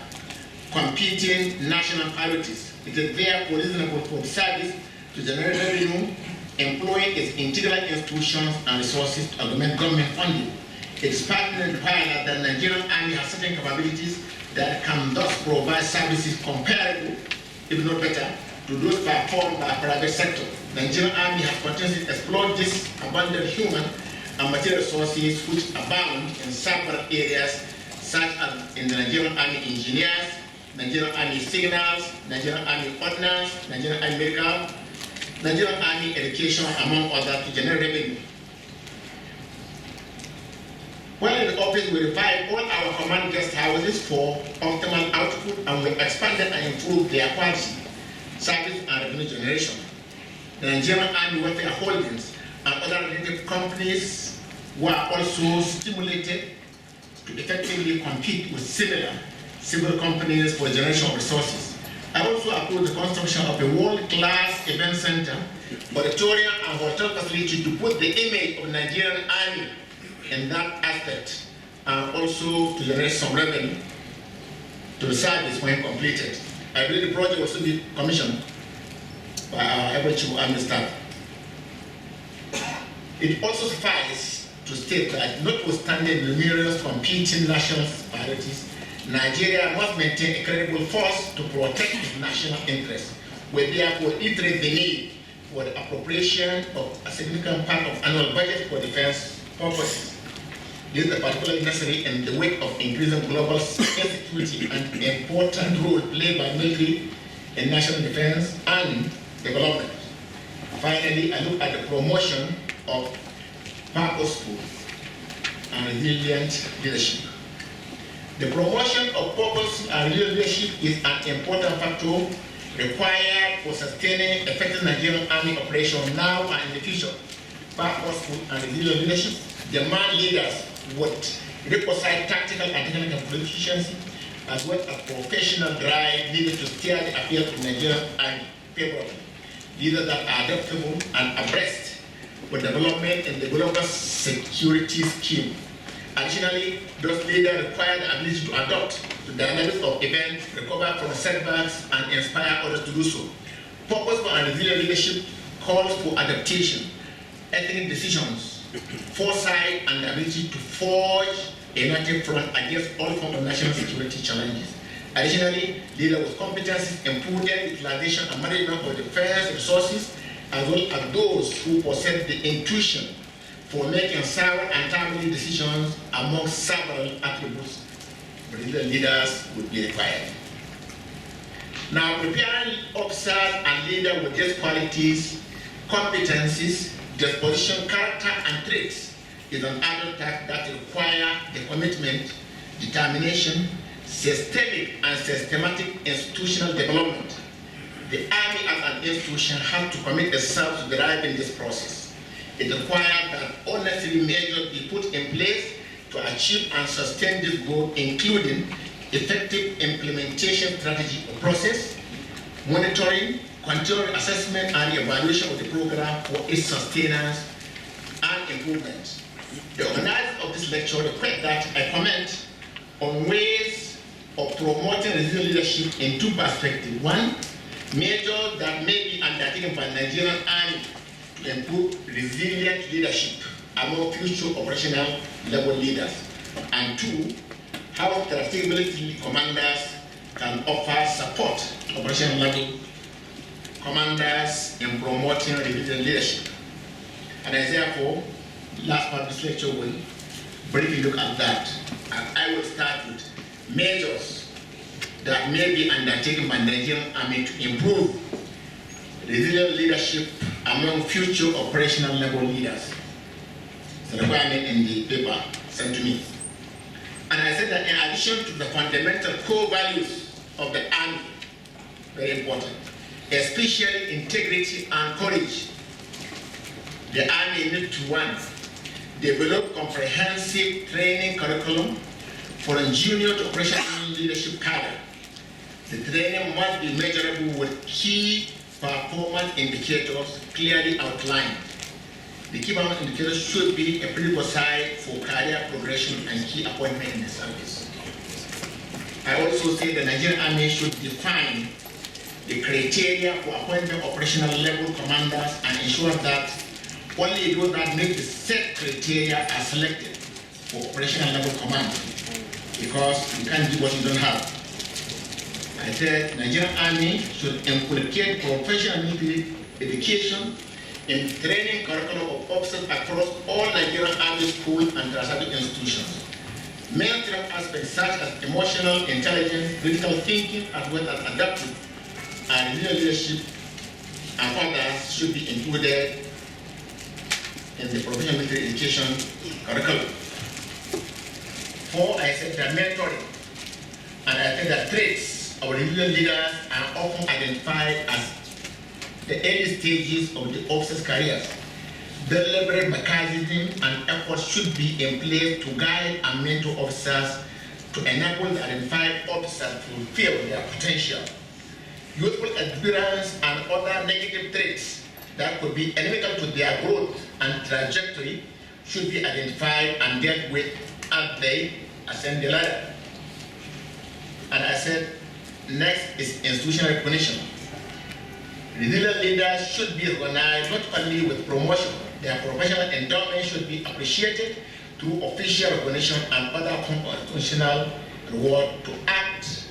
competing national priorities. It is therefore reasonable for the service to generate revenue, employing its integral institutions and resources to augment government funding. It is pertinent to highlight that the Nigerian Army has certain capabilities that can thus provide services comparable, if not better, to those performed by the private sector. The Nigerian Army has continuously explored these abundant human and material resources which abound in several areas, such as in the Nigerian Army engineers, Nigerian Army signals, Nigerian Army ordnance, Nigerian Army medical, Nigerian Army education, among others, to generate revenue. While in the office, we revived all our command guest houses for optimal output, and we expanded and improved their quality, service, and revenue generation. The Nigerian Army Welfare Holdings and other related companies were also stimulated to effectively compete with similar civil companies for generation of resources. I also approved the construction of a world-class event center, auditorium, and hotel facility to put the image of the Nigerian Army in that aspect, and also to generate some revenue to the service when completed. I believe the project will also be commissioned by our average Army staff. It also suffices to state that notwithstanding numerous competing national priorities, Nigeria must maintain a credible force to protect its national interests. We therefore iterate the need for the appropriation of a significant part of annual budget for defense purposes. This is particularly necessary in the wake of increasing global security and the important role played by military in national defense and development. Finally, I look at the promotion of purposeful and resilient leadership. The promotion of purpose and resilient leadership is an important factor required for sustaining effective Nigerian Army operation now and in the future. Purposeful and resilient leadership demand leaders with requisite tactical and technical proficiency, as well as professional drive needed to steer the affairs of the Nigerian Army favorably. Leaders that are adaptable and abreast with development in the global security scheme. Additionally, those leaders require the ability to adapt to the dynamics of events, recover from setbacks, and inspire others to do so. Purposeful and resilient leadership calls for adaptation, ethnic decisions, foresight, and the ability to forge a united front against all forms of national security challenges. Additionally, leaders with competencies in prudent utilization and management of defense resources, as well as those who possess the intuition for making sound and timely decisions among several attributes resilient leaders would be required. Now, preparing officers and leaders with these qualities, competencies, disposition, character, and traits is an adult task that requires the commitment, determination, systemic and systematic institutional development. The Army as an institution has to commit itself to driving this process. It requires that all necessary measures be put in place to achieve and sustain this goal, including effective implementation strategy of process, monitoring, continual assessment and evaluation of the program for its sustenance and improvement. The organizers of this lecture request that I comment on ways of promoting resilient leadership in two perspectives. One, measures that may be undertaken by the Nigerian Army to improve resilient leadership among future operational level leaders. And two, how strategic military commanders can offer support to operational level commanders in promoting resilient leadership. And I therefore, last part of this lecture will briefly look at that. And I will start with measures that may be undertaken by the Nigerian Army to improve resilient leadership among future operational level leaders. It's a requirement in the paper sent to me. And I said that in addition to the fundamental core values of the Army, very important, especially integrity and courage, the Army needs to, one, develop comprehensive training curriculum for a junior to operational leadership cadre. The training must be measurable with key performance indicators clearly outlined. The key performance indicators should be a prerequisite for career progression and key appointment in the service. I also say the Nigerian Army should define the criteria for appointment operational level commanders and ensure that only those that meet the set criteria are selected for operational level command, because you can't do what you don't have. I said Nigerian Army should inculcate professional military education in training curriculum of officers across all Nigerian Army schools and tertiary institutions. Mainstream aspects such as emotional intelligence, critical thinking, as well as adaptive and leadership and others should be included in the professional military education curriculum. Four, I said that mentoring, and I think that traits of resilient leaders are often identified as the early stages of the officers' careers. Deliberate mechanism and efforts should be in place to guide and mentor officers to enable the identified officers to fulfill their potential. Youthful experience and other negative traits that could be inimical to their growth and trajectory should be identified and dealt with as they ascend the ladder. And I said, next is institutional recognition. Resilient leaders should be recognized not only with promotion, their professional endowment should be appreciated through official recognition and other constitutional reward to act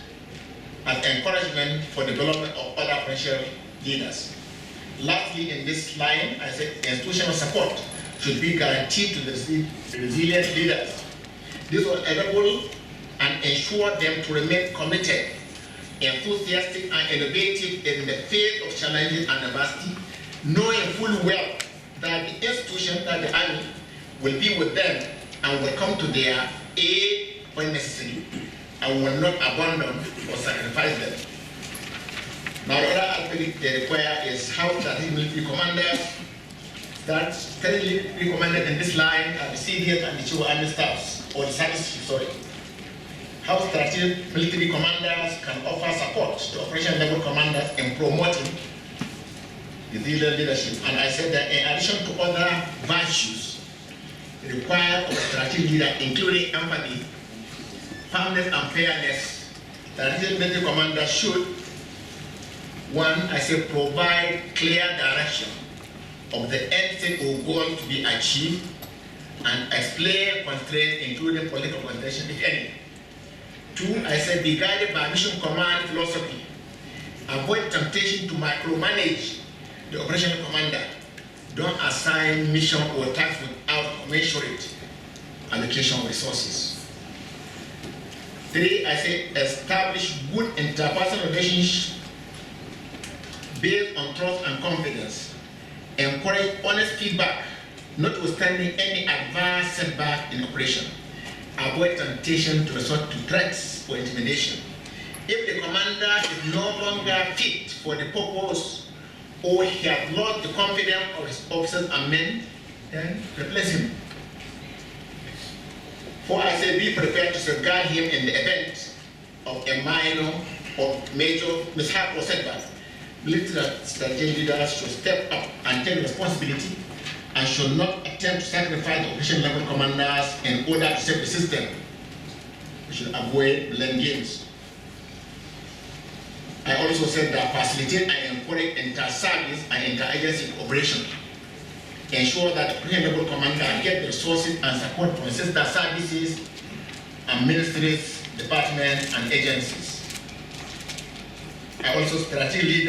as encouragement for development of other potential leaders. Lastly, in this line, I said institutional support should be guaranteed to the resilient leaders. This will enable and ensure them to remain committed, enthusiastic, and innovative in the face of challenges and adversity, knowing full well that the institution, that the Army, will be with them and will come to their aid when necessary and will not abandon or sacrifice them. Now, the other aspect they require is how strategic military commanders, that strategically recommended in this line are the CDS and the Chief Army staffs, or the service, sorry. How strategic military commanders can offer support to operational level commanders in promoting resilient leadership. And I said that in addition to other virtues required of a strategic leader, including empathy, firmness, and fairness, strategic military commanders should, one, I say, provide clear direction of the end state or goal to be achieved and explain constraints, including political constraints, if any. Two, I said, be guided by mission command philosophy. Avoid temptation to micromanage the operational commander. Don't assign mission or tasks without commensurate allocation of resources. Three, I say, establish good interpersonal relationships based on trust and confidence. Encourage honest feedback, notwithstanding any adverse setback in operation. Avoid temptation to resort to threats or intimidation. If the commander is no longer fit for the purpose or he has lost the confidence of his officers and men, then replace him. For I say, be prepared to safeguard him in the event of a minor or major mishap or setback. military strategic leaders should step up and take responsibility and should not attempt to sacrifice the operation level commanders in order to save the system. We should avoid blame games. I also said that facilitate and encourage inter-service and inter-agency cooperation. Ensure that the operation level commander get the resources and support from sister services and ministries, departments, and agencies. I also strategic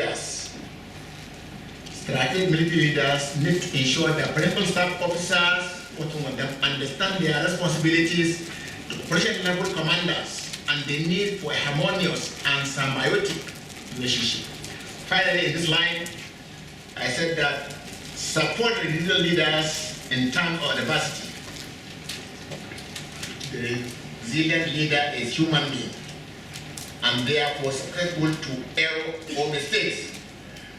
military leaders need to ensure that principal staff officers, working with them, understand their responsibilities to operation level commanders and the need for a harmonious and symbiotic relationship. Finally, in this line, I said that support regional leaders in terms of diversity. The resilient leader is human being and therefore susceptible to error or mistakes.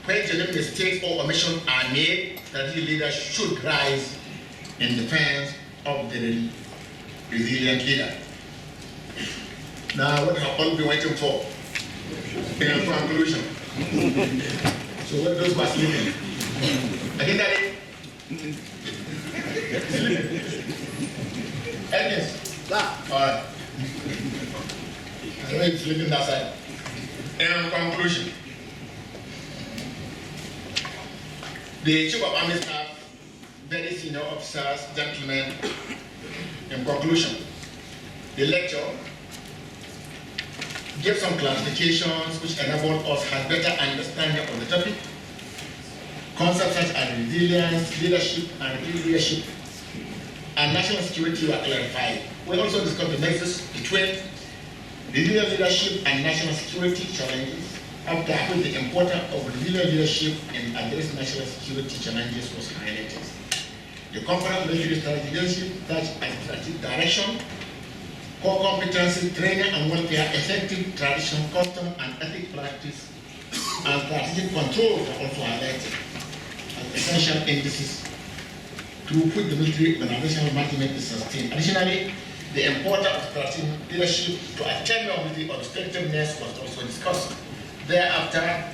When genuine mistakes or omissions are made, strategic leaders should rise in defense of the resilient leader. Now, what have all been waiting for? In conclusion. So what those who are sleeping? I think that it. Yes. All right. I know you're sleeping that side. In conclusion, the Chief of Army Staff, very senior officers, gentlemen, in conclusion, the lecture gave some clarifications which enabled us to have better understanding of the topic. Concepts such as resilience, leadership, and national security were clarified. We also discussed the nexus between resilient leadership and national security challenges, after which the importance of resilient leadership in addressing national security challenges was highlighted. The component of military strategic leadership, such as strategic direction, core competency, training and welfare, effective tradition, custom and ethic practice, and strategic control are also highlighted as essential indices through which the military organizational management is sustained. Additionally, the importance of strategic leadership to attain the objectiveness was also discussed. Thereafter,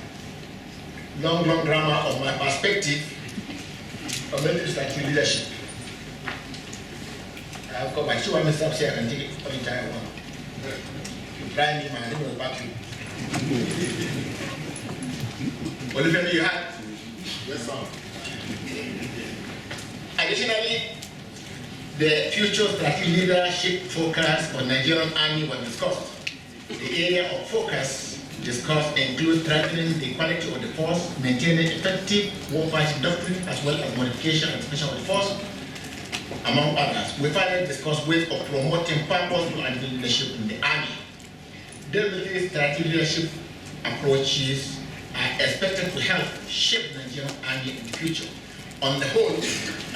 long grammar of my perspective of military strategic leadership. I've got my 2 army staffs here, I can take it for the entire one. You try me, man, I will back you. What if you had? Yes, sir. Additionally, the future strategic leadership focus on Nigerian Army was discussed. The area of focus discussed includes strengthening the quality of the force, maintaining effective warfare doctrine, as well as modification and expansion of the force, among others. We finally discussed ways of promoting purposeful and leadership in the Army. The military strategic leadership approaches are expected to help shape the Nigerian Army in the future. On the whole,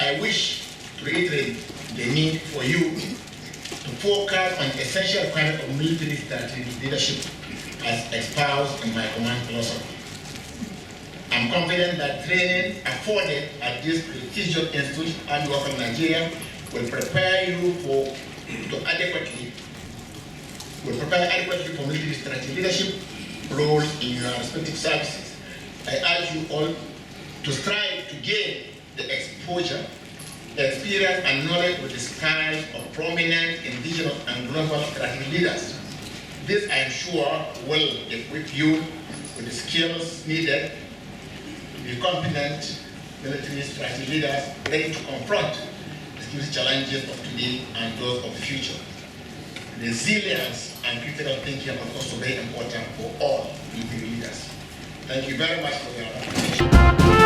I wish to reiterate the need for you to focus on the essential requirements of military strategic leadership as espoused in my command philosophy. I'm confident that training afforded at this prestigious institution, Army Work of Nigeria, will prepare you adequately for military strategic leadership role in your respective services. I urge you all to strive to gain the exposure, the experience and knowledge with the skies of prominent indigenous and global strategic leaders. This, I am sure, will equip you with the skills needed to be competent military strategy leaders ready to confront the security challenges of today and those of the future. Resilience and critical thinking are also very important for all military leaders. Thank you very much for your attention.